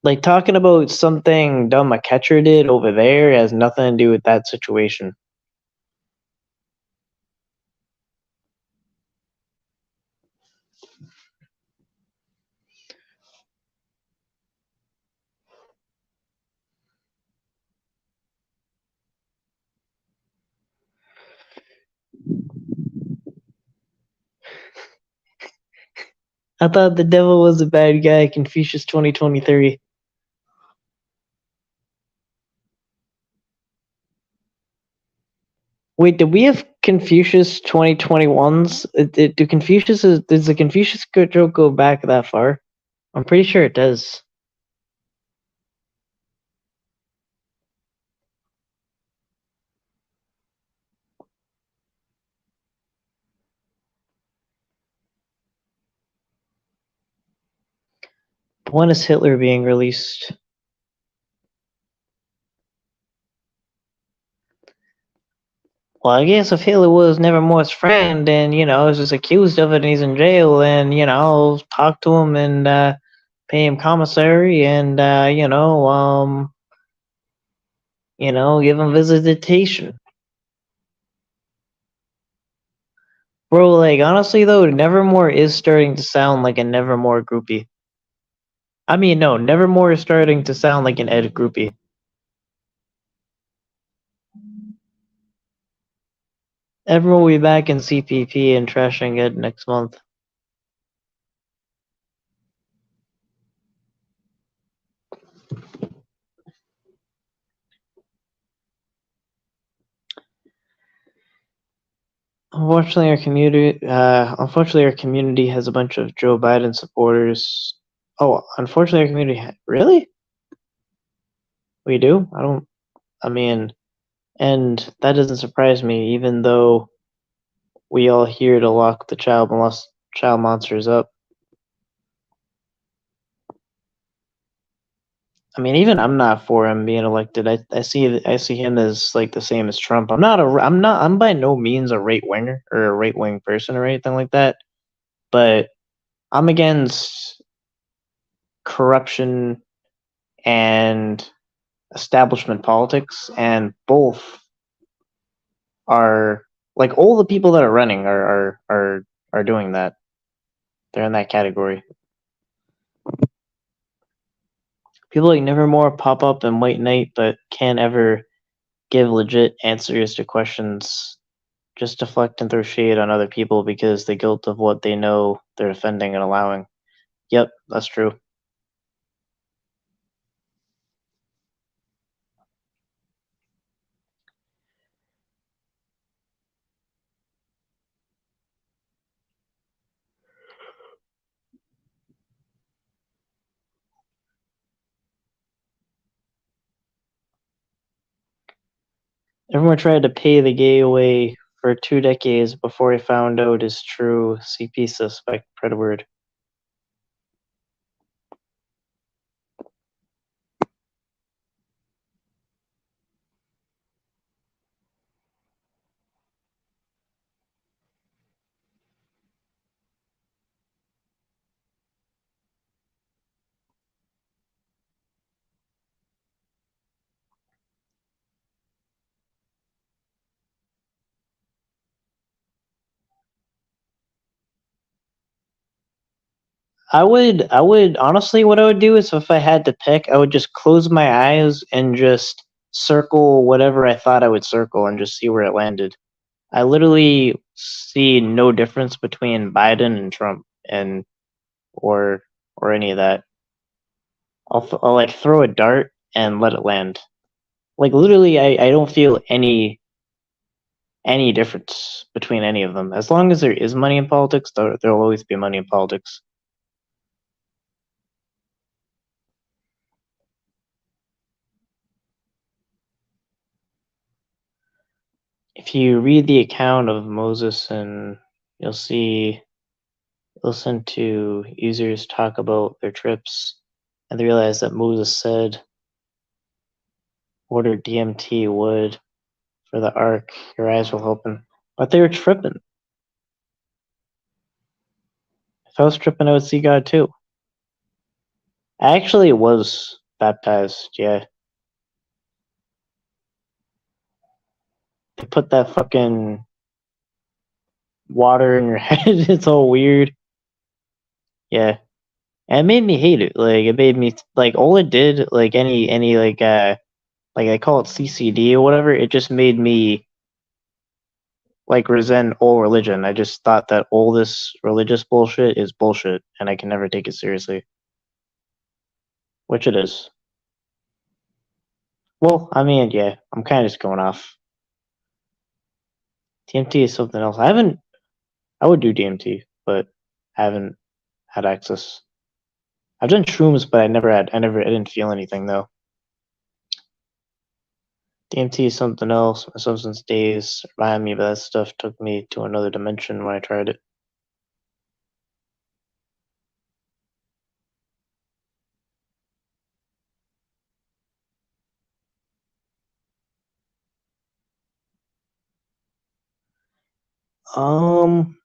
Speaker 1: Like talking about something dumb a catcher did over there has nothing to do with that situation. I thought the devil was a bad guy, Confucius 2023. Wait, did we have Confucius 2021s? Does the Confucius joke go back that far? I'm pretty sure it does. When is Hitler being released? Well, I guess if Hitler was Nevermore's friend and, is just accused of it and he's in jail, and, talk to him and pay him commissary and, give him visitation. Bro, like, honestly, though, Nevermore is starting to sound like a Nevermore groupie. I mean, no, Nevermore is starting to sound like an Ed groupie. Everyone will be back in CPP and trashing Ed next month. Unfortunately, our community has a bunch of Joe Biden supporters. Oh, unfortunately, our community really? We do? I don't. I mean, and that doesn't surprise me, even though we all here to lock the child monsters up. I mean, even I'm not for him being elected. I see him as like the same as Trump. I'm by no means a right winger or a right wing person or anything like that. But I'm against corruption and establishment politics, and both are like all the people that are running are doing that. They're in that category. People like Nevermore pop up in White Knight, but can't ever give legit answers to questions just deflect and throw shade on other people because the guilt of what they know they're defending and allowing. Yep, that's true. Everyone tried to pay the gay away for 2 decades before he found out his true CP suspect Predward. I would honestly, what I would do is if I had to pick, I would just close my eyes and just circle whatever I thought I would circle and just see where it landed. I literally see no difference between Biden and Trump and or any of that. I'll like throw a dart and let it land. Like literally, I don't feel any difference between any of them. As long as there is money in politics, there'll always be money in politics. If you read the account of Moses, and you'll see, listen to users talk about their trips, and they realize that Moses said, "Order DMT wood for the ark, your eyes will open." But they were tripping. If I was tripping, I would see God too. I actually was baptized, yeah. They put that fucking water in your head. It's all weird. Yeah. And it made me hate it. Like it made me like all it did, like any like they call it CCD or whatever, it just made me like resent all religion. I just thought that all this religious bullshit is bullshit and I can never take it seriously. Which it is. Well, I mean, yeah, I'm kind of just going off. DMT is something else. I would do DMT, but I haven't had access. I've done shrooms, but I didn't feel anything though. DMT is something else. My substance days remind me of that stuff. Took me to another dimension when I tried it. Um,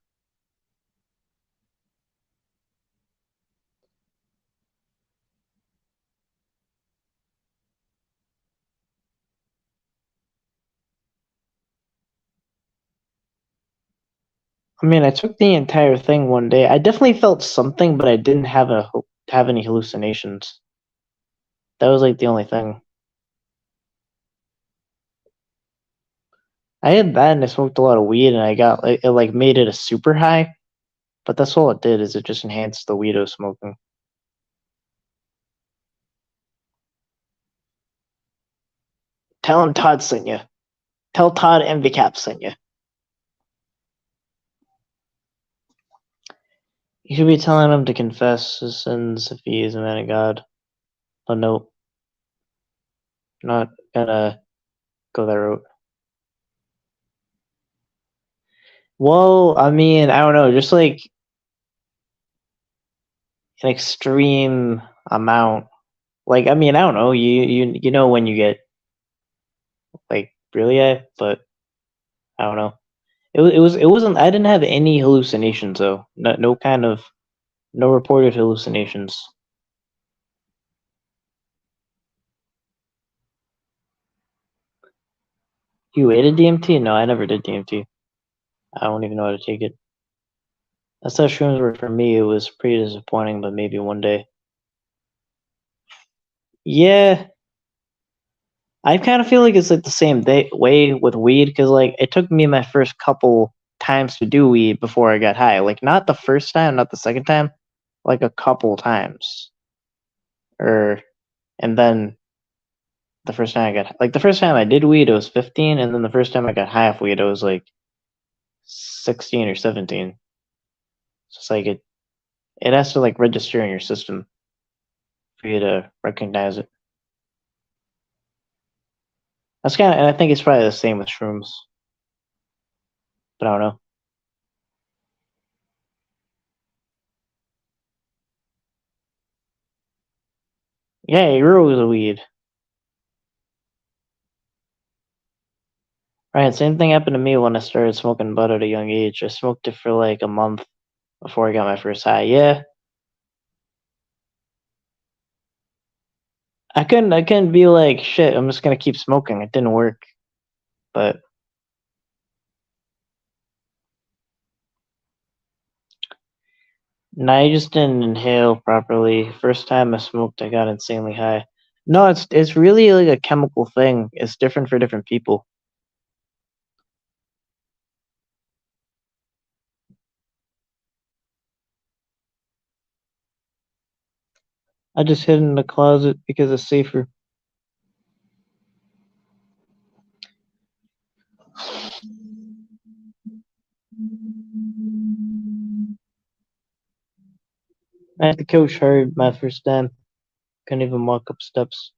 Speaker 1: I mean, I took the entire thing one day. I definitely felt something, but I didn't have any hallucinations. That was like the only thing. I had that, and I smoked a lot of weed, and I got like it like made it a super high. But that's all it did is it just enhanced the weed I was smoking. Tell him Todd sent you. Tell Todd MVCap sent you. You should be telling him to confess his sins if he is a man of God. But no, not gonna go that route. Well, I mean, I don't know, just like an extreme amount. Like, I mean, I don't know. You know when you get like really high, but I don't know. It wasn't. I didn't have any hallucinations though. No kind of no reported hallucinations. You ate a DMT? No, I never did DMT. I don't even know how to take it. That's how shrooms were for me. It was pretty disappointing, but maybe one day. Yeah, I kind of feel like it's like the same way with weed because like it took me my first couple times to do weed before I got high. Like not the first time, not the second time, like a couple times. Or and then the first time I got like the first time I did weed, it was 15, and then the first time I got high off weed, it was like 16 or 17. So it's like it has to like register in your system for you to recognize it. That's kind of, and I think it's probably the same with shrooms, but I don't know. Yeah, it grows a weed. Right, same thing happened to me when I started smoking bud at a young age. I smoked it for like a month before I got my first high. Yeah, I couldn't be like shit. I'm just gonna keep smoking. It didn't work, but no, I just didn't inhale properly. First time I smoked, I got insanely high. No, it's really like a chemical thing. It's different for different people. I just hid in the closet because it's safer. I had to coach hard my first time. Couldn't even walk up steps.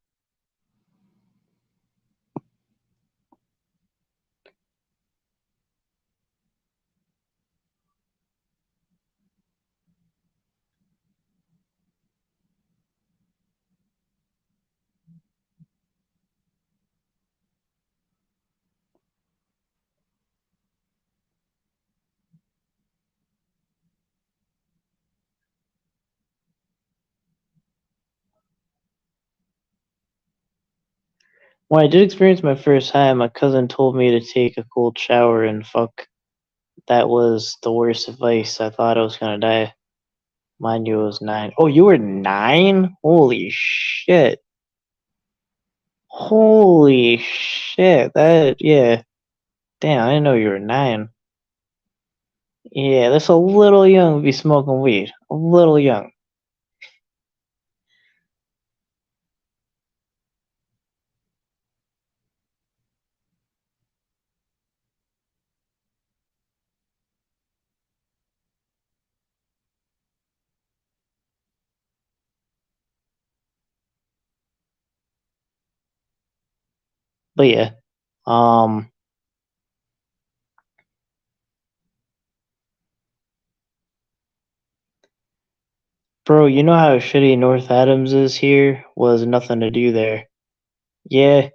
Speaker 1: When I did experience my first high, my cousin told me to take a cold shower and fuck. That was the worst advice. I thought I was gonna die. Mind you, I was 9. Oh, you were 9? Holy shit. Holy shit. That, yeah. Damn, I didn't know you were 9. Yeah, that's a little young to be smoking weed. A little young. But yeah. Um, bro, you know how shitty North Adams is here? Was nothing to do there. Yeah,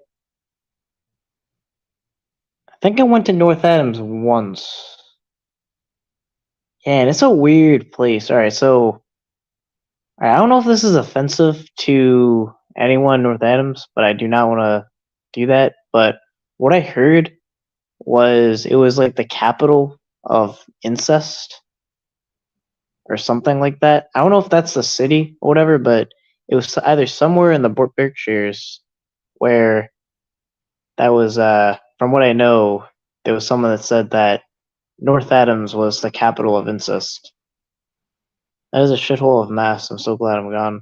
Speaker 1: I think I went to North Adams once. Yeah, and it's a weird place. Alright, so I don't know if this is offensive to anyone in North Adams, but I do not want to do that. But what I heard was it was like the capital of incest or something like that. I don't know if that's the city or whatever, but it was either somewhere in the Berkshires where that was, from what I know, there was someone that said that North Adams was the capital of incest. That is a shithole of mass. I'm so glad I'm gone.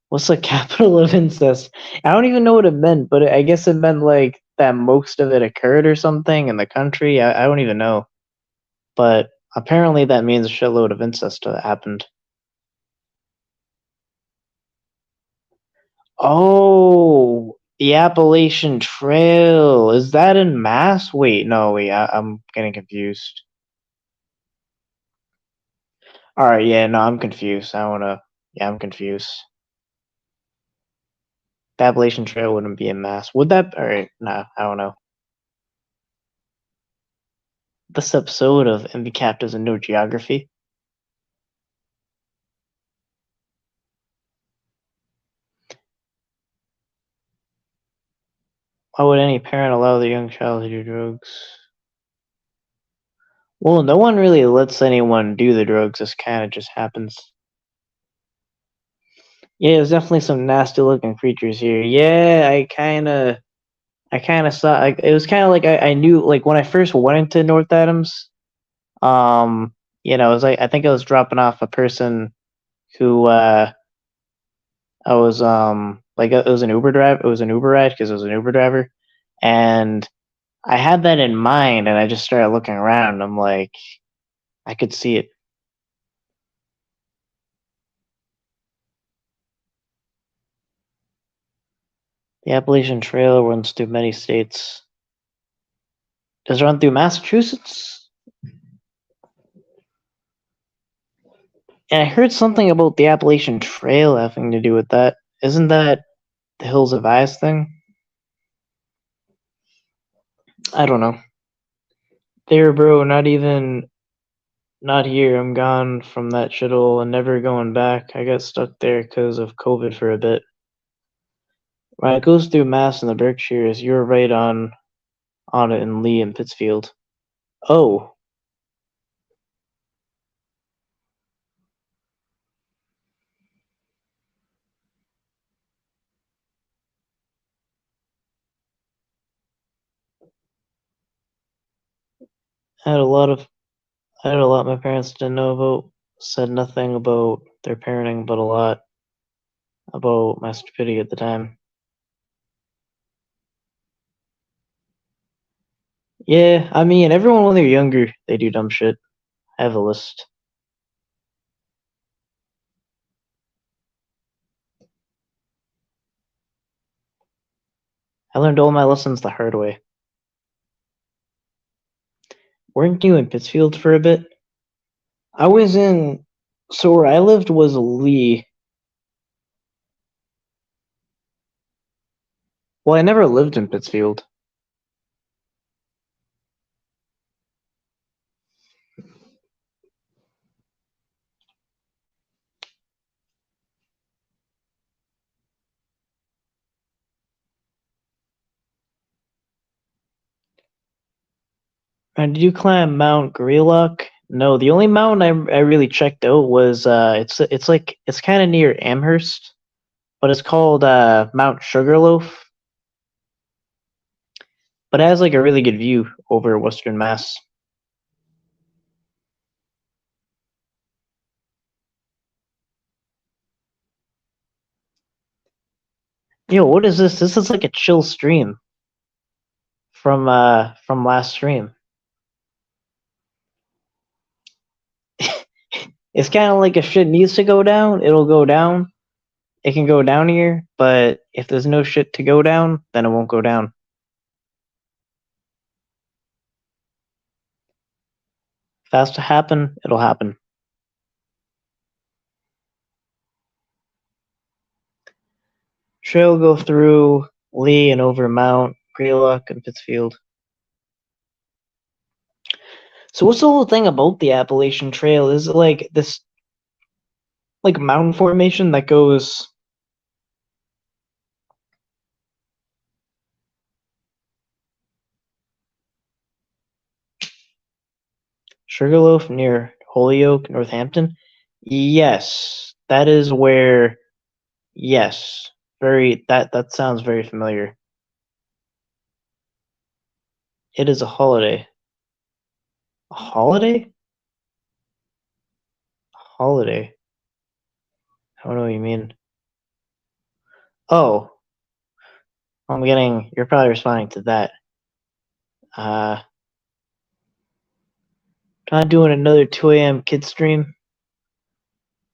Speaker 1: What's the capital of incest? I don't even know what it meant, but I guess it meant like that most of it occurred or something in the country. I don't even know. But apparently that means a shitload of incest happened. Oh, the Appalachian Trail. Is that in Mass? Wait, no, wait, I'm getting confused. Alright, yeah, no, I'm confused. Yeah, I'm confused. The Appalachian Trail wouldn't be in Mass. Would that? Alright, nah, I don't know. This episode of MVCap doesn't know geography. Why would any parent allow their young child to do drugs? Well, no one really lets anyone do the drugs. This kind of just happens. Yeah, there's definitely some nasty looking creatures here. Yeah, I kind of saw. It was kind of like I knew, like when I first went into North Adams. You know, it was like I think I was dropping off a person who I was like it was an Uber drive. It was an Uber ride because it was an Uber driver, and I had that in mind, and I just started looking around. And I'm like, I could see it. The Appalachian Trail runs through many states. Does it run through Massachusetts? And I heard something about the Appalachian Trail having to do with that. Isn't that the Hills of Ice thing? I don't know. There, bro, not here. I'm gone from that shithole and never going back. I got stuck there because of COVID for a bit. When it goes through Mass and the Berkshires, you're right on it in Lee and Pittsfield. Oh, I had a lot of I had a lot my parents didn't know about. Said nothing about their parenting, but a lot about my stupidity at the time. Yeah, I mean, everyone when they're younger, they do dumb shit. I have a list. I learned all my lessons the hard way. Weren't you in Pittsfield for a bit? I was in. So where I lived was Lee. Well, I never lived in Pittsfield. Did you climb Mount Greylock? No, the only mountain I really checked out was it's like it's kind of near Amherst, but it's called Mount Sugarloaf. But it has like a really good view over Western Mass. Yo, what is this? This is like a chill stream from last stream. It's kind of like if shit needs to go down, it'll go down. It can go down here, but if there's no shit to go down, then it won't go down. If it has to happen, it'll happen. Trail go through Lee and over Mount Greylock and Pittsfield. So what's the whole thing about the Appalachian Trail? Is it like this like mountain formation that goes Sugarloaf near Holyoke, Northampton? Yes. That is where yes. Very that sounds very familiar. It is a holiday. A holiday? Holiday. I don't know what you mean. Oh, you're probably responding to that. Not doing another 2 a.m. kid stream.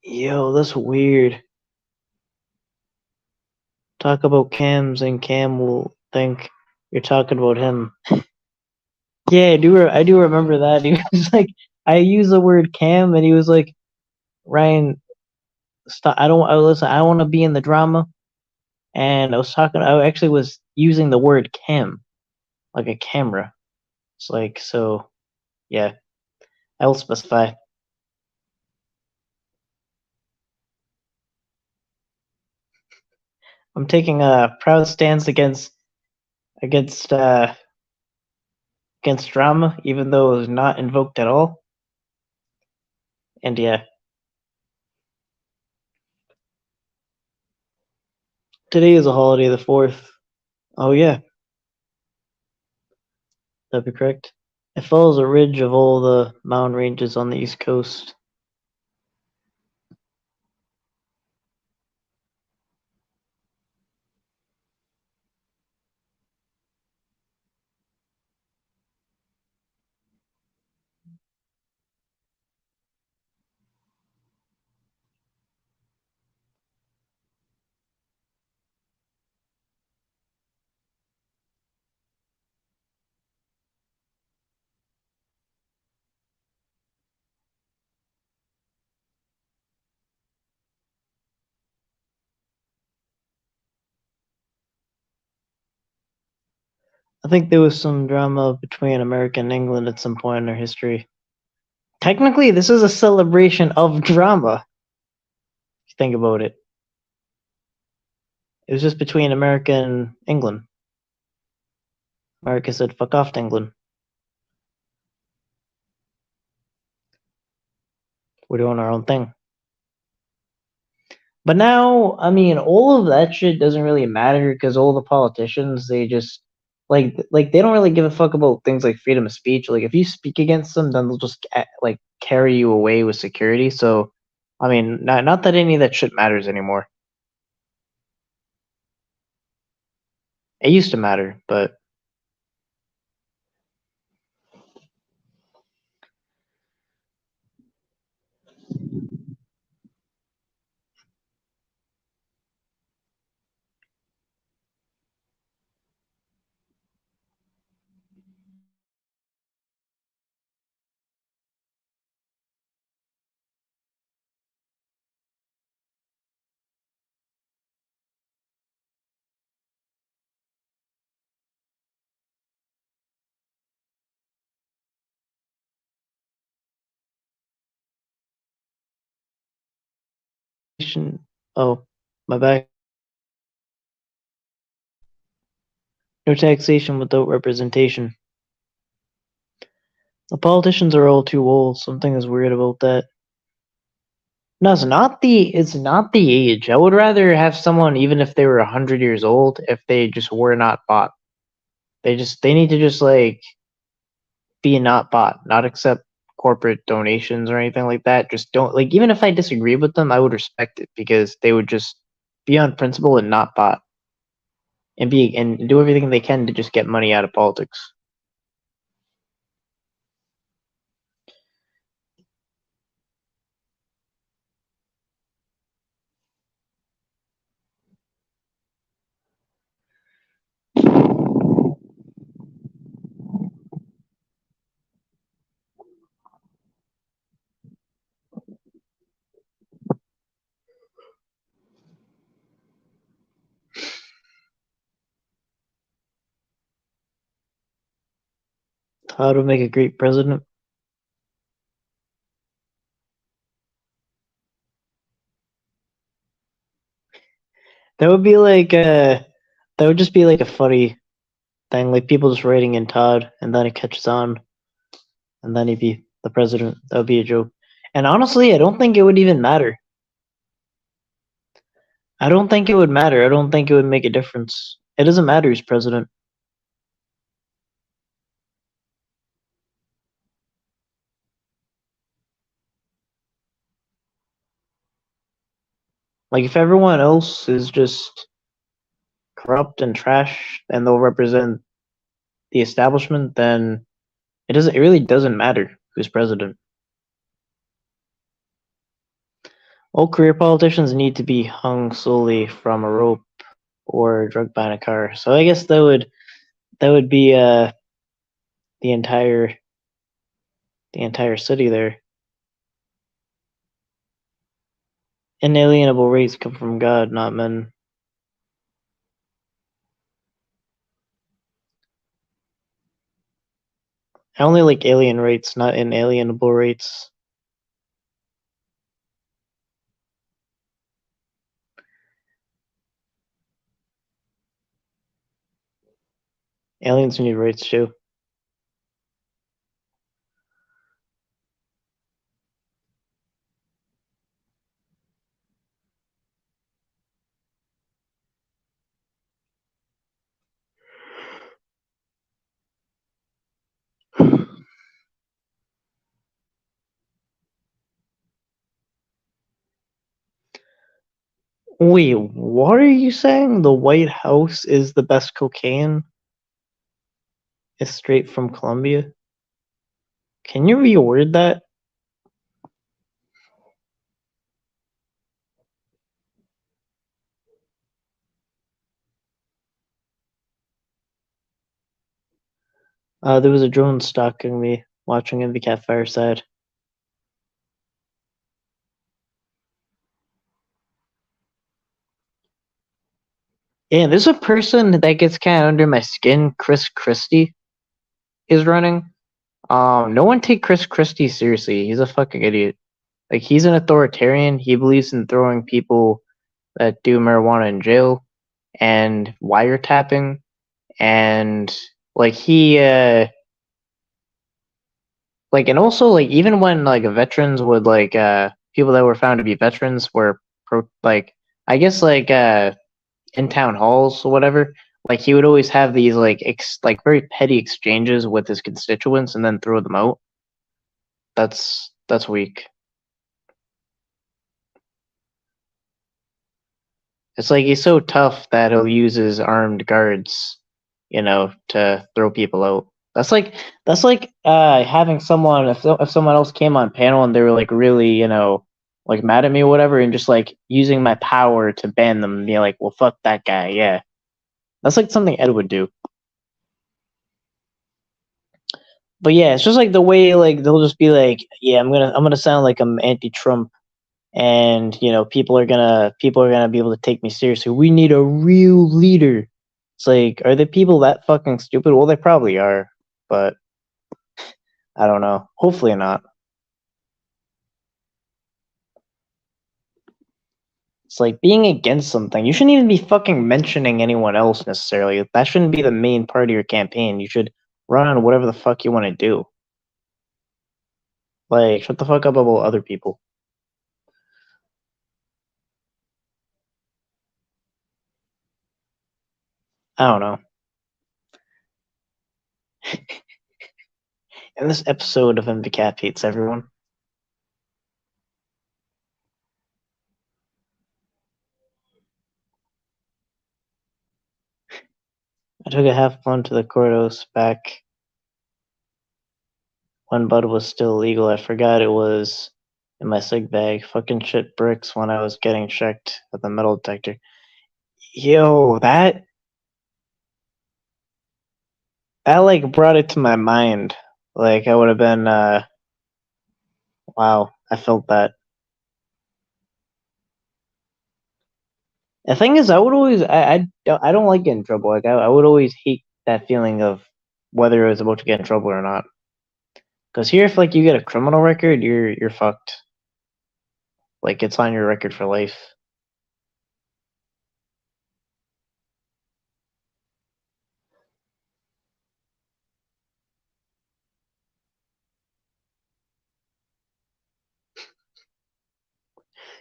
Speaker 1: Yo, that's weird. Talk about Cams and Cam will think you're talking about him. Yeah, I do remember that. He was like, I use the word Cam, and he was like, Ryan, stop. Listen, I don't want to be in the drama. And I actually was using the word cam, like a camera. It's like, so, yeah, I will specify. I'm taking a proud stance against against against drama, even though it was not invoked at all. And yeah, today is a holiday, the 4th. Oh yeah, that'd be correct. It follows a ridge of all the mountain ranges on the East Coast. I think there was some drama between America and England at some point in their history. Technically, this is a celebration of drama. If you think about it, it was just between America and England. America said, "Fuck off to England. We're doing our own thing." But now, I mean, all of that shit doesn't really matter because all the politicians, they just like they don't really give a fuck about things like freedom of speech. Like if you speak against them, then they'll just like carry you away with security. So, I mean, not that any of that shit matters anymore. It used to matter, but oh, my bad. No taxation without representation. The politicians are all too old. Something is weird about that. No, it's not the age. I would rather have someone, even if they were 100 years old, if they just were not bought. They need to just like be not bought, not accept corporate donations or anything like that. Just don't like even if I disagree with them, I would respect it because they would just be on principle and not bought and do everything they can to just get money out of politics. How to make a great president? That would be like that would just be like a funny thing, like people just writing in Todd and then it catches on and then he'd be the president. That would be a joke. And honestly, I don't think it would even matter. I don't think it would matter. I don't think it would make a difference. It doesn't matter who's president. Like if everyone else is just corrupt and trash and they'll represent the establishment, then it really doesn't matter who's president. All career politicians need to be hung solely from a rope or drugged behind a car. So I guess that would be the entire city there. Inalienable rights come from God, not men. I only like alien rights, not inalienable rights. Aliens need rights too. Wait, what are you saying? The White House is the best cocaine? It's straight from Colombia? Can you reword that? There was a drone stalking me, watching in the cat fireside. Yeah, there's a person that gets kind of under my skin. Chris Christie is running. No one take Chris Christie seriously. He's a fucking idiot. Like, he's an authoritarian. He believes in throwing people that do marijuana in jail and wiretapping, and like and also like even when like veterans would people that were found to be veterans were I guess in town halls or whatever, like he would always have these very petty exchanges with his constituents and then throw them out. That's weak. It's like he's so tough that he'll use his armed guards, to throw people out. That's like having someone, if someone else came on panel and they were like really, like mad at me or whatever, and just like using my power to ban them and be like, well, fuck that guy. Yeah, that's like something Ed would do. But yeah, it's just like the way like they'll just be like, yeah, I'm gonna sound like I'm anti-Trump, and people are gonna be able to take me seriously. We need a real leader. It's like, are the people that fucking stupid? Well, they probably are, but I don't know. Hopefully not. It's like being against something. You shouldn't even be fucking mentioning anyone else necessarily. That shouldn't be the main part of your campaign. You should run on whatever the fuck you want to do. Like, shut the fuck up about other people. I don't know. In this episode of MVCap hates everyone. I took a half blunt to the courthouse back when bud was still illegal. I forgot it was in my cig bag. Fucking shit bricks when I was getting checked at the metal detector. Yo, that like brought it to my mind. Like I would have been wow, I felt that. The thing is, I would always I don't like getting in trouble. Like I would always hate that feeling of whether I was about to get in trouble or not. Because here, if like you get a criminal record, you're fucked. Like it's on your record for life.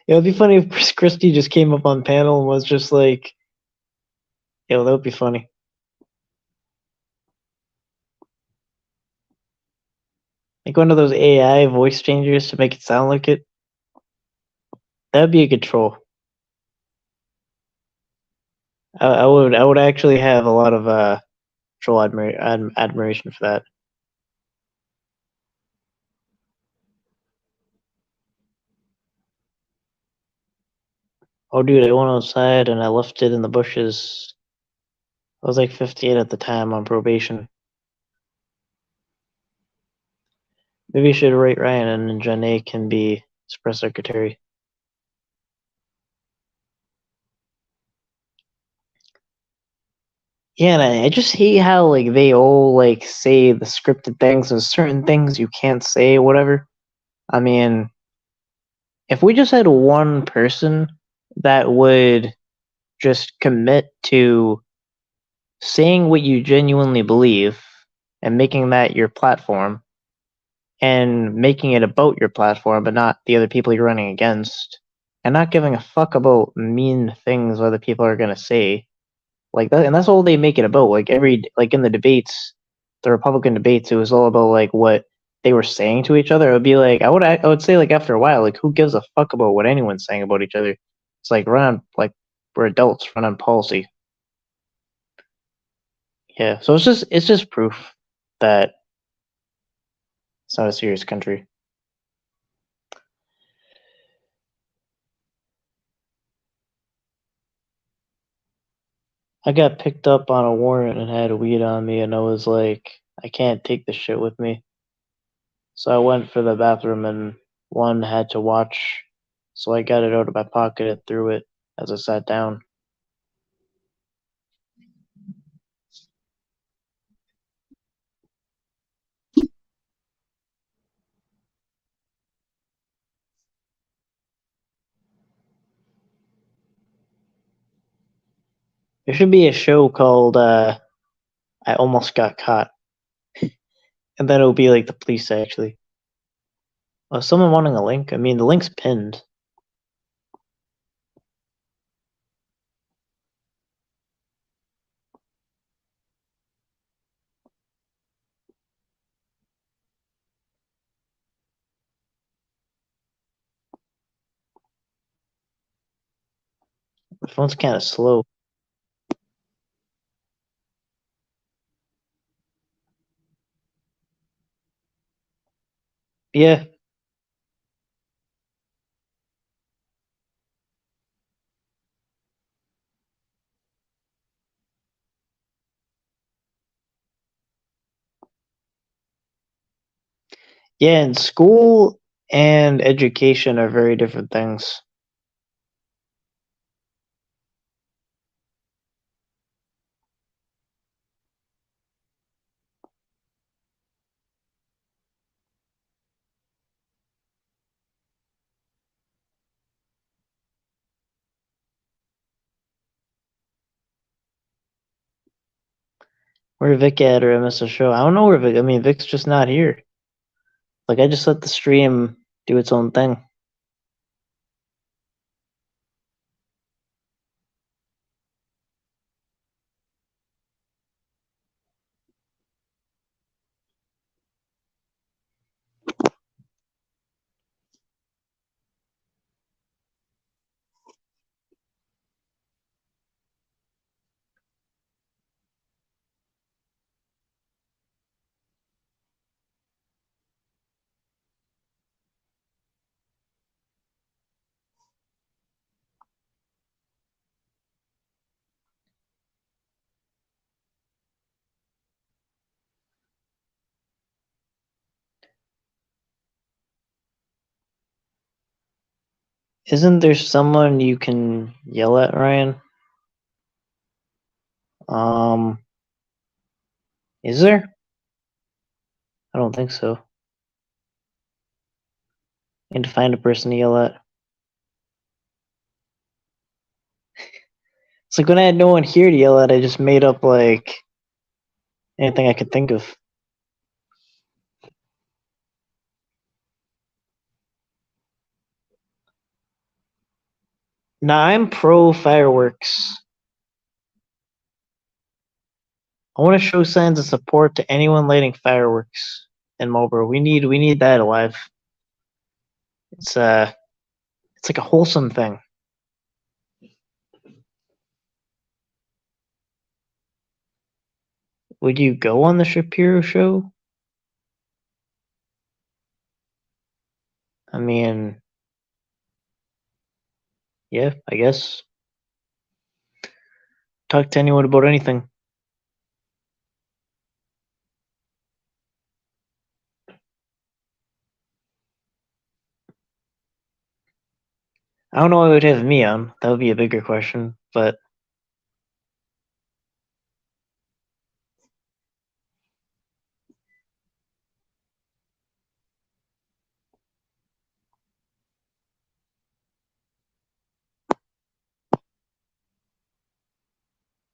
Speaker 1: It would be funny if Chris Christie just came up on panel and was just like, "Yo, that would be funny." Like one of those AI voice changers to make it sound like it. That'd be a good troll. I would actually have a lot of troll admiration for that. Oh, dude, I went outside and I left it in the bushes. I was like 58 at the time on probation. Maybe you should write Ryan and then Janae can be his press secretary. Yeah, and I just hate how like they all like say the scripted things. There's certain things you can't say, whatever. I mean, if we just had one person that would just commit to saying what you genuinely believe and making that your platform and making it about your platform but not the other people you're running against and not giving a fuck about mean things other people are going to say like that. And that's all they make it about. Like in the debates, the Republican debates, it was all about like what they were saying to each other. It would be like I would say like after a while, like who gives a fuck about what anyone's saying about each other? It's like run on, like we're adults, run on policy. Yeah, so it's just proof that it's not a serious country. I got picked up on a warrant and had weed on me, and I was like, I can't take this shit with me. So I went for the bathroom, and one had to watch. So I got it out of my pocket and threw it as I sat down. There should be a show called I Almost Got Caught. And then it'll be like the police actually. Oh, someone wanting a link? I mean, the link's pinned. The phone's kind of slow. Yeah. Yeah, and school and education are very different things. Where Vic at or I missed a show? I don't know where Vic. I mean, Vic's just not here. Like I just let the stream do its own thing. Isn't there someone you can yell at, Ryan? Is there? I don't think so. I need to find a person to yell at. It's like when I had no one here to yell at, I just made up like anything I could think of. Nah, I'm pro fireworks. I want to show signs of support to anyone lighting fireworks in Marlboro. We need that alive. It's like a wholesome thing. Would you go on the Shapiro show? I mean, yeah, I guess. Talk to anyone about anything. I don't know why it would have me on. That would be a bigger question, but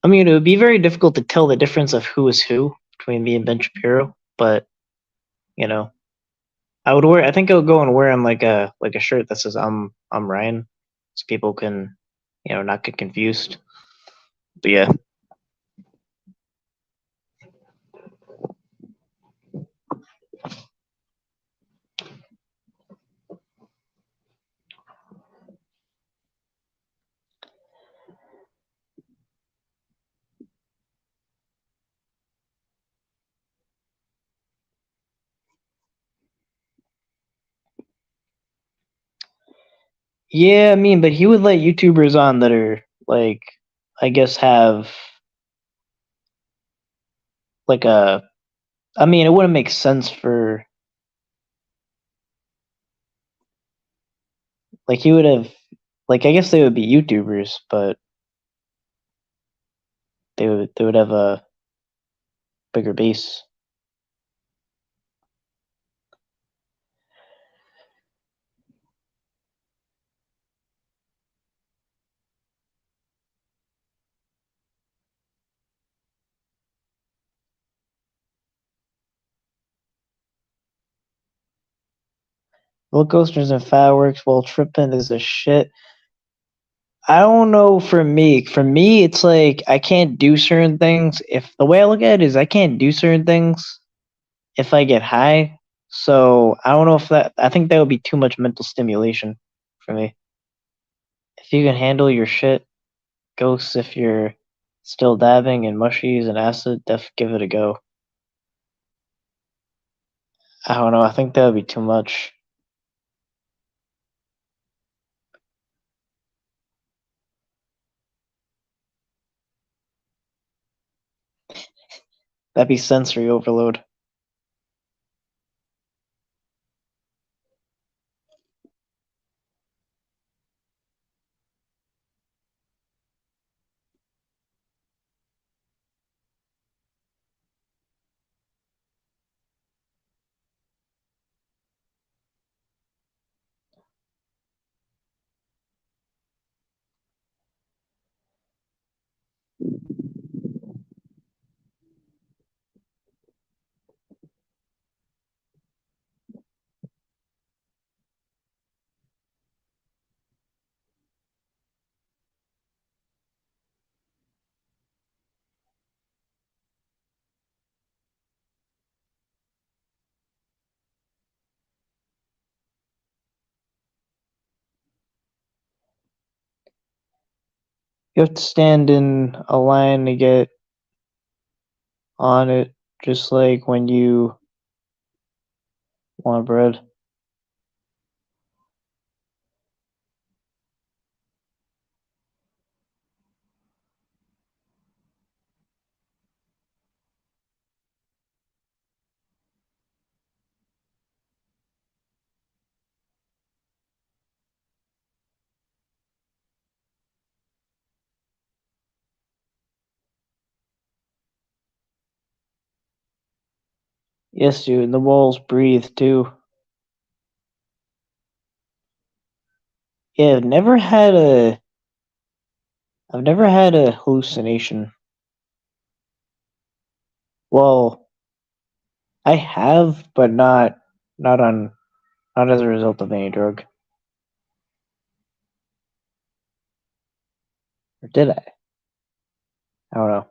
Speaker 1: I mean, it would be very difficult to tell the difference of who is who between me and Ben Shapiro, but you know, I would wear. I think I would go and wear him like a shirt that says I'm Ryan, so people can not get confused. But yeah, yeah. I mean, but he would let YouTubers on that are like, I guess, have like a. I mean, it wouldn't make sense for like he would have like I guess they would be YouTubers, but they would have a bigger base. Roller coasters and fireworks while tripping is a shit. I don't know for me. For me, it's like I can't do certain things. If the way I look at it is I can't do certain things if I get high. So I don't know if that I think that would be too much mental stimulation for me. If you can handle your shit, ghosts if you're still dabbing in mushies and acid, def give it a go. I don't know, I think that would be too much. That'd be sensory overload. You have to stand in a line to get on it, just like when you want bread. Yes, dude, the walls breathe too. Yeah, I've never had a hallucination. Well, I have, but not on not as a result of any drug. Or did I? I don't know.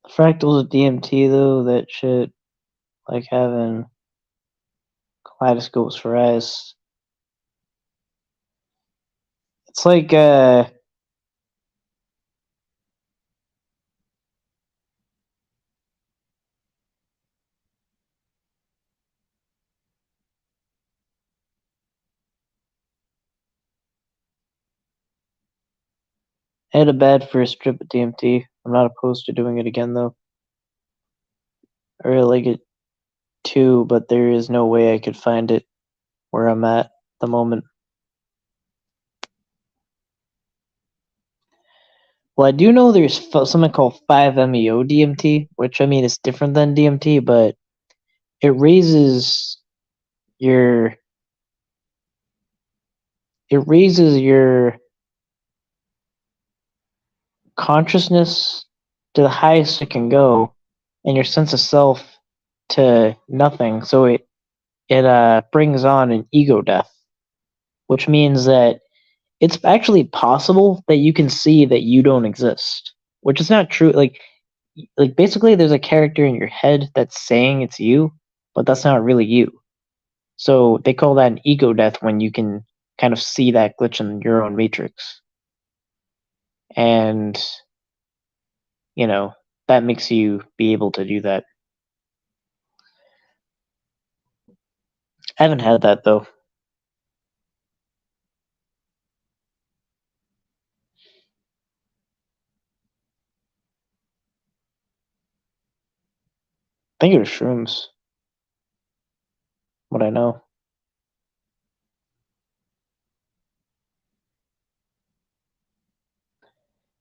Speaker 1: Fractals of DMT though, that shit, like having kaleidoscopes for eyes. It's like I had a bad first trip at DMT. I'm not opposed to doing it again though. I really like it too, but there is no way I could find it where I'm at the moment. Well, I do know there's something called 5-MeO DMT, which I mean is different than DMT, but it raises your consciousness to the highest it can go, and your sense of self to nothing. So it brings on an ego death, which means that it's actually possible that you can see that you don't exist, which is not true. Like basically, there's a character in your head that's saying it's you, but that's not really you. So they call that an ego death when you can kind of see that glitch in your own matrix, and you know that makes you be able to do that. I haven't had that though. I think it was shrooms. What I know.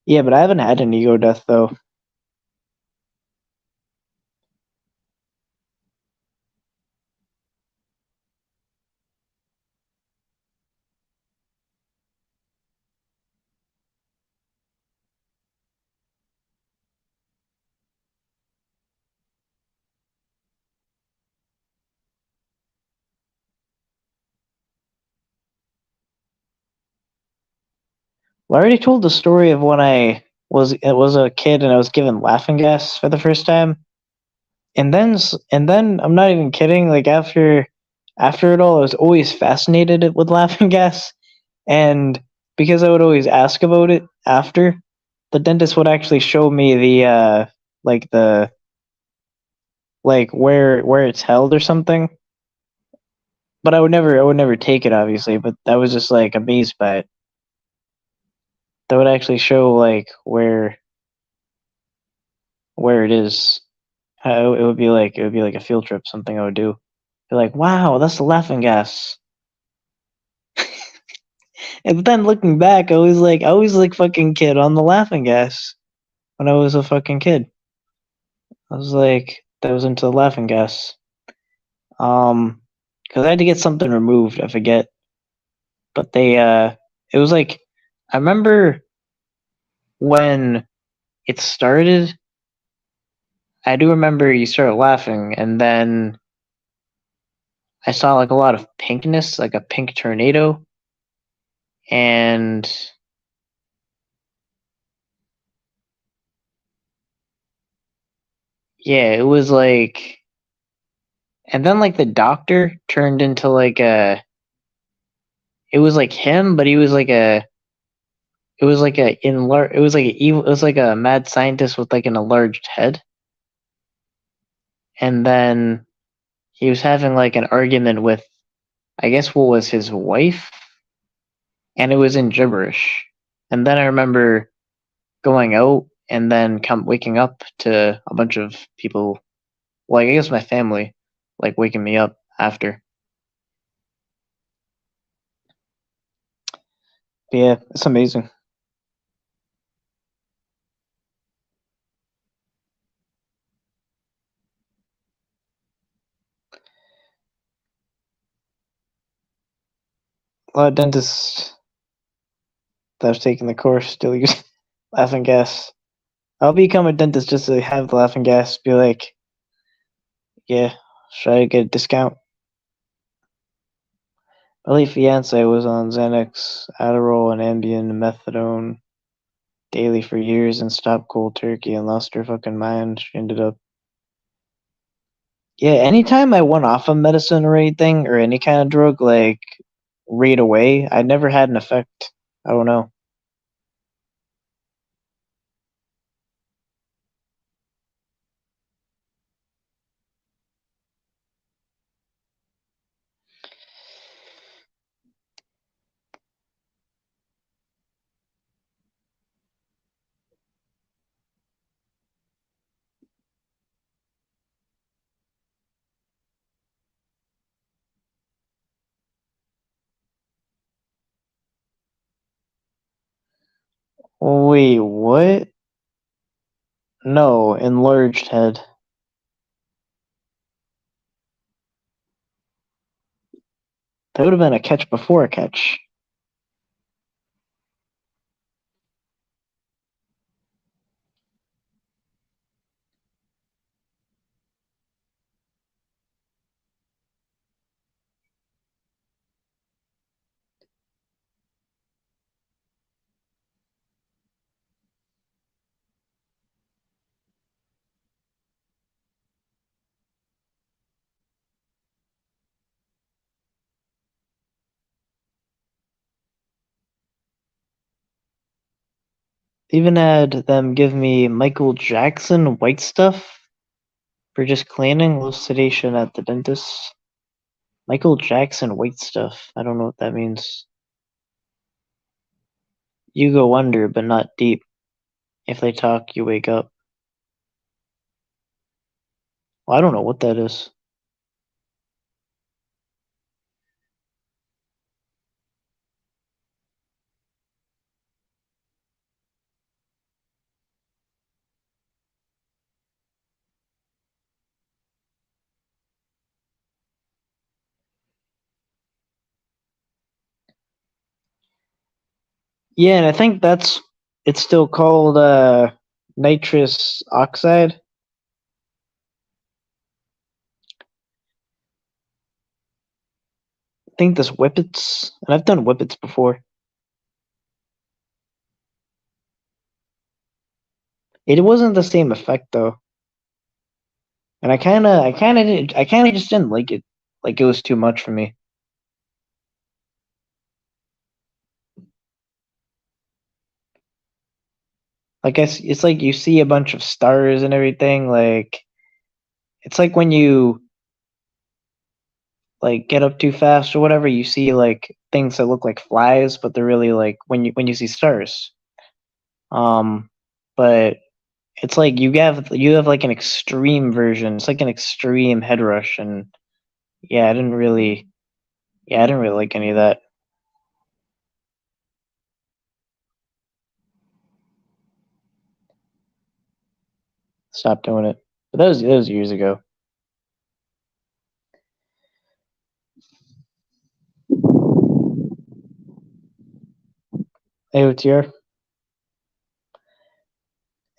Speaker 1: Yeah, but I haven't had an ego death though. Well, I already told the story of when I was a kid and I was given laughing gas for the first time, and then I'm not even kidding. Like after it all, I was always fascinated with laughing gas, and because I would always ask about it after, the dentist would actually show me like the like where it's held or something. But I would never take it obviously. But I was just like amazed by it. That would actually show like where it is. It would be like a field trip, something I would do. Be like, wow, that's the laughing gas. And then looking back, I was like fucking kid on the laughing gas when I was a fucking kid. I was like, that was into the laughing gas. Because I had to get something removed. I forget, but it was like, I remember when it started. I do remember you started laughing, and then I saw like a lot of pinkness, like a pink tornado, and yeah, it was like, and then like the doctor turned into like a, it was like him, but he was like a, it was like a it was like a evil, it was like a mad scientist with like an enlarged head, and then he was having like an argument with, I guess what was his wife, and it was in gibberish, and then I remember going out and then come waking up to a bunch of people, like I guess my family, like waking me up after. But yeah, it's amazing. A lot of dentists that have taken the course still use laughing gas. I'll become a dentist just to have the laughing gas. Be like, yeah, should I get a discount? My late fiance was on Xanax, Adderall, and Ambien, and methadone daily for years and stopped cold turkey and lost her fucking mind. She ended up. Yeah, anytime I went off of medicine or anything or any kind of drug, like right away, I never had an effect. I don't know. Wait, what? No, enlarged head. That would have been a catch before a catch. Even had them give me Michael Jackson white stuff for just cleaning, low sedation at the dentist. Michael Jackson white stuff. I don't know what that means. You go under, but not deep. If they talk, you wake up. Well, I don't know what that is. Yeah, and I think it's still called nitrous oxide. I think this whippets, and I've done whippets before. It wasn't the same effect though, and I kind of just didn't like it. Like it was too much for me. Like it's like you see a bunch of stars and everything. Like it's like when you like get up too fast or whatever, you see like things that look like flies, but they're really like when you see stars. Um, but it's like you have like an extreme version. It's like an extreme head rush, and yeah, I didn't really like any of that. Stopped doing it. But that was years ago. AOTR.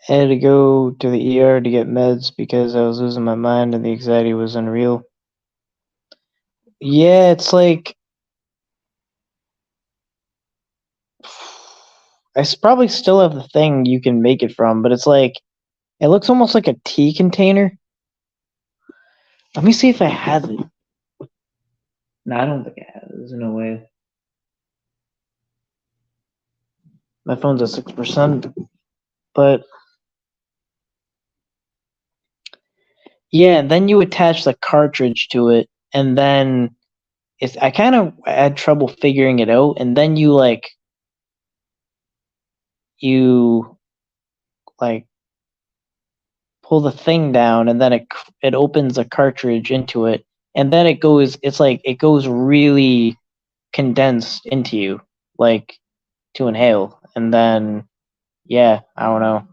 Speaker 1: I had to go to the ER to get meds because I was losing my mind and the anxiety was unreal. Yeah, it's like probably still have the thing you can make it from, but it's like it looks almost like a tea container. Let me see if I have it. No, I don't think I have it. There's no way. My phone's at 6%, but yeah, and then you attach the cartridge to it, and then I kind of had trouble figuring it out, and then you like pull the thing down, and then it opens a cartridge into it, and then it's like it goes really condensed into you, like to inhale, and then yeah, I don't know,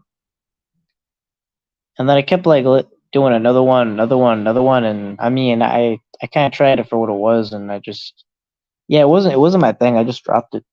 Speaker 1: and then I kept like doing another one, another one, another one, and I mean I kind of tried it for what it was, and I just yeah, it wasn't my thing. I just dropped it.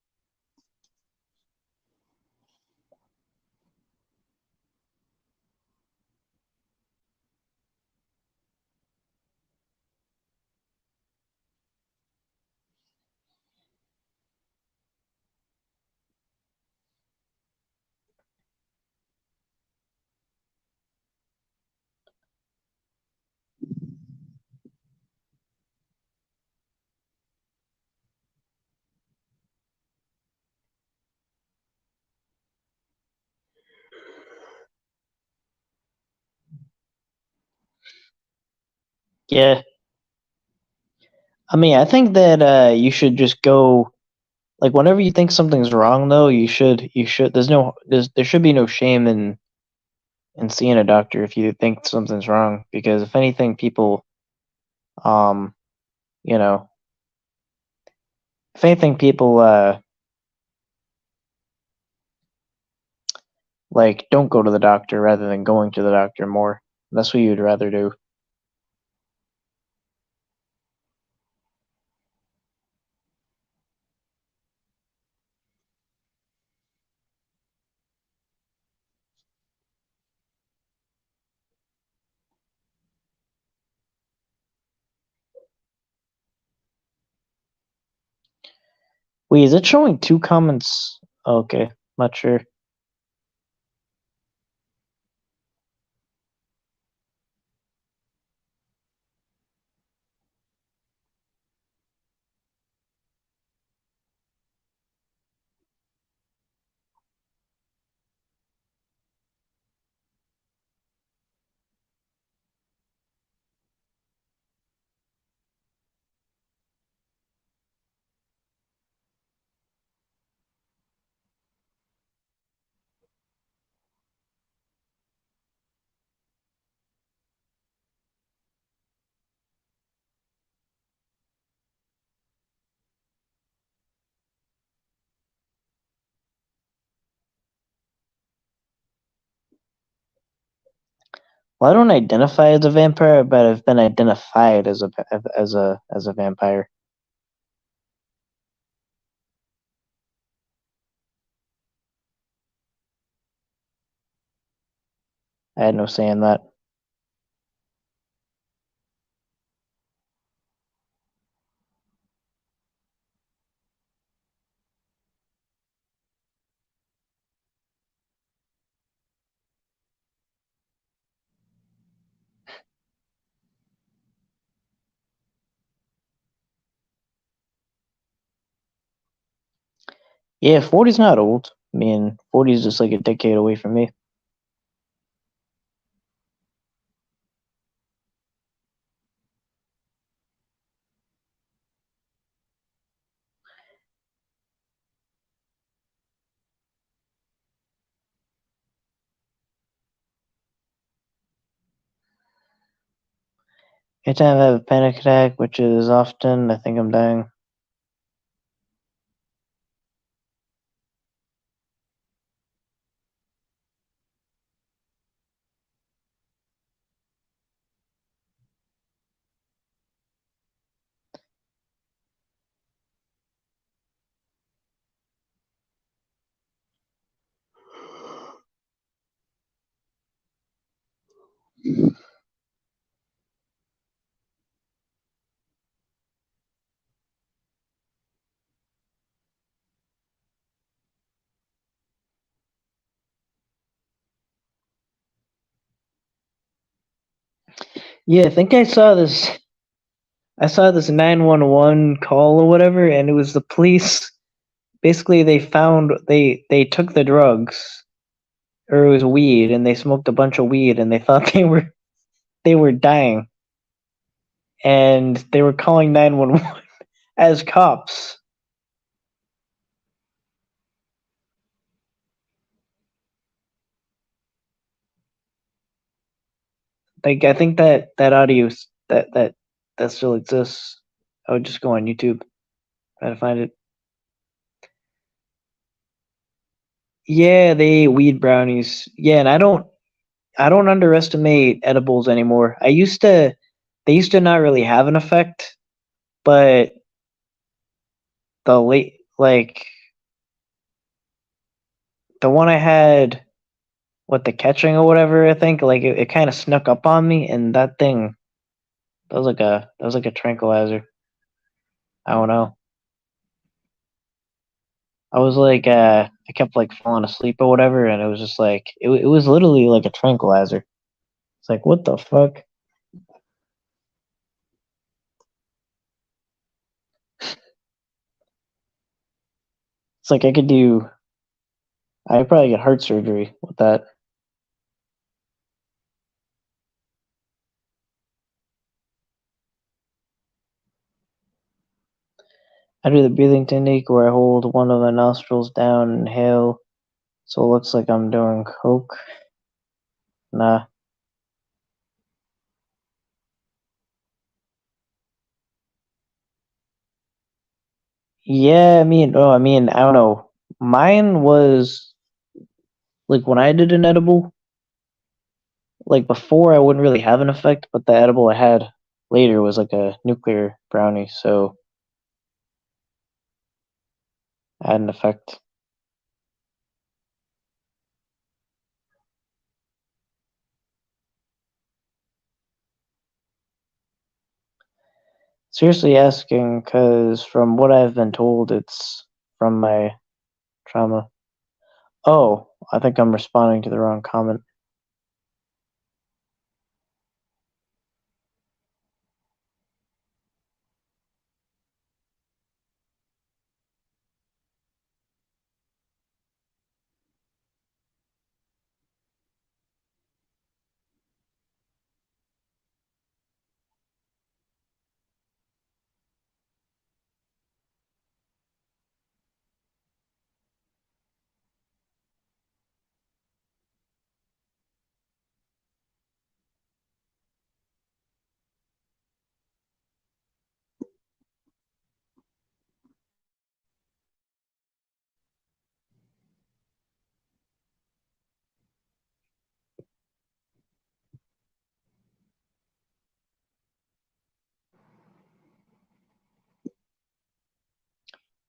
Speaker 1: Yeah, I mean I think that you should just go like whenever you think something's wrong though, you should there should be no shame in seeing a doctor if you think something's wrong, because if anything people um you know if anything people Like, don't go to the doctor rather than going to the doctor more. That's what you'd rather do. Wait, is it showing 2 comments? Okay, not sure. Well, I don't identify as a vampire, but I've been identified as a vampire. I had no say in that. Yeah, 40's not old. I mean, 40 is just like a decade away from me. Anytime I have a panic attack, which is often, I think I'm dying. Yeah, I think I saw this. I saw this 911 call or whatever, and it was the police. Basically, they took the drugs, or it was weed, and they smoked a bunch of weed, and they thought they were dying, and they were calling 911 as cops. Like, I think that audio that still exists. I would just go on YouTube, try to find it. Yeah, they ate weed brownies. Yeah, and I don't underestimate edibles anymore. They used to not really have an effect, but the late like the one I had with the catching or whatever, I think like it kind of snuck up on me, and that was like a tranquilizer. I don't know. I was like I kept like falling asleep or whatever, and it was just like it was literally like a tranquilizer. It's like, what the fuck? It's like I'd probably get heart surgery with that. I do the breathing technique where I hold one of the nostrils down and inhale, so it looks like I'm doing coke. Nah. Yeah, I mean, I don't know. Mine was like when I did an edible, like before I wouldn't really have an effect, but the edible I had later was like a nuclear brownie, so I had an effect. Seriously asking, because from what I've been told, it's from my trauma. Oh, I think I'm responding to the wrong comment.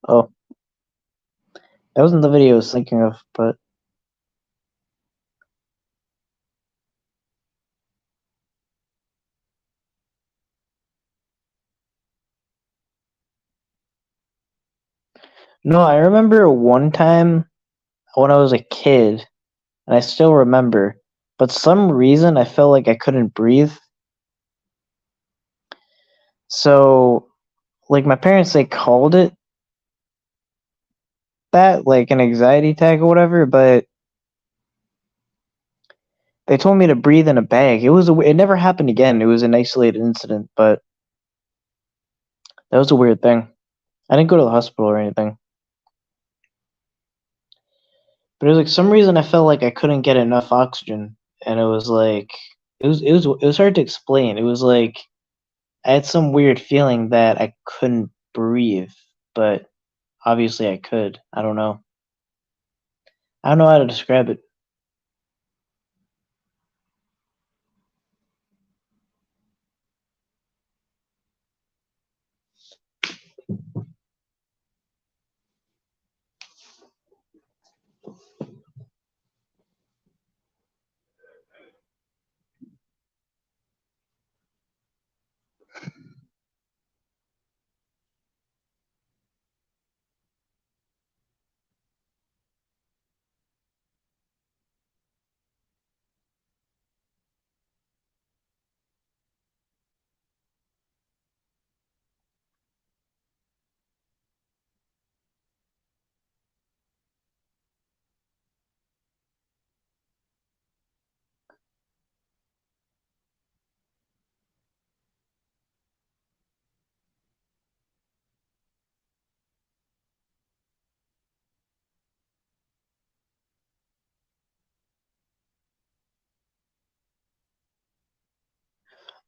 Speaker 1: Oh, that wasn't the video I was thinking of, but no, I remember one time when I was a kid, and I still remember, but some reason I felt like I couldn't breathe. So, like my parents, they called it that, like an anxiety attack or whatever, but they told me to breathe in a bag. It never happened again. It was an isolated incident, but that was a weird thing. I didn't go to the hospital or anything. But it was like some reason I felt like I couldn't get enough oxygen, and it was like it was hard to explain. It was like I had some weird feeling that I couldn't breathe, but obviously I could. I don't know. I don't know how to describe it.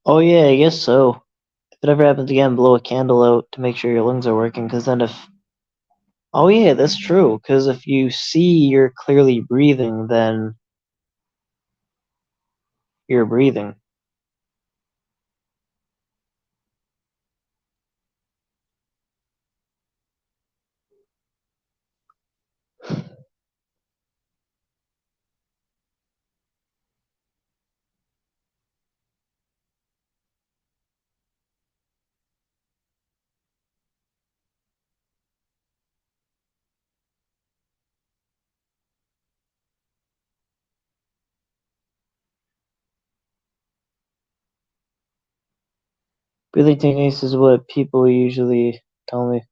Speaker 1: Oh yeah, I guess so. If it ever happens again, blow a candle out to make sure your lungs are working. Because then if oh yeah, that's true. Because if you see you're clearly breathing, then you're breathing. Breathing techniques is what people usually tell me.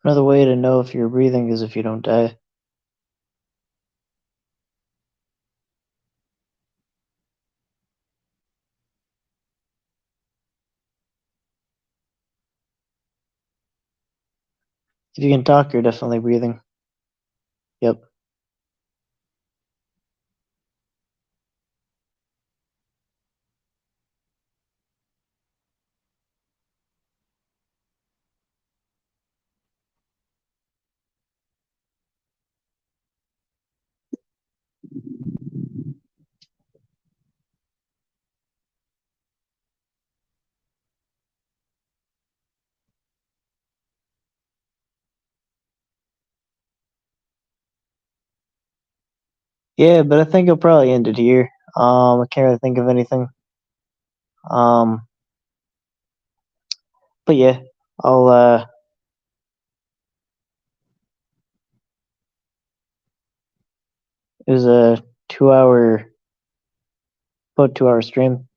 Speaker 1: Another way to know if you're breathing is if you don't die. If you can talk, you're definitely breathing. Yep. Yeah, but I think I'll probably end it here. I can't really think of anything. Um, but yeah, I'll it was a 2 hour, about 2 hour stream.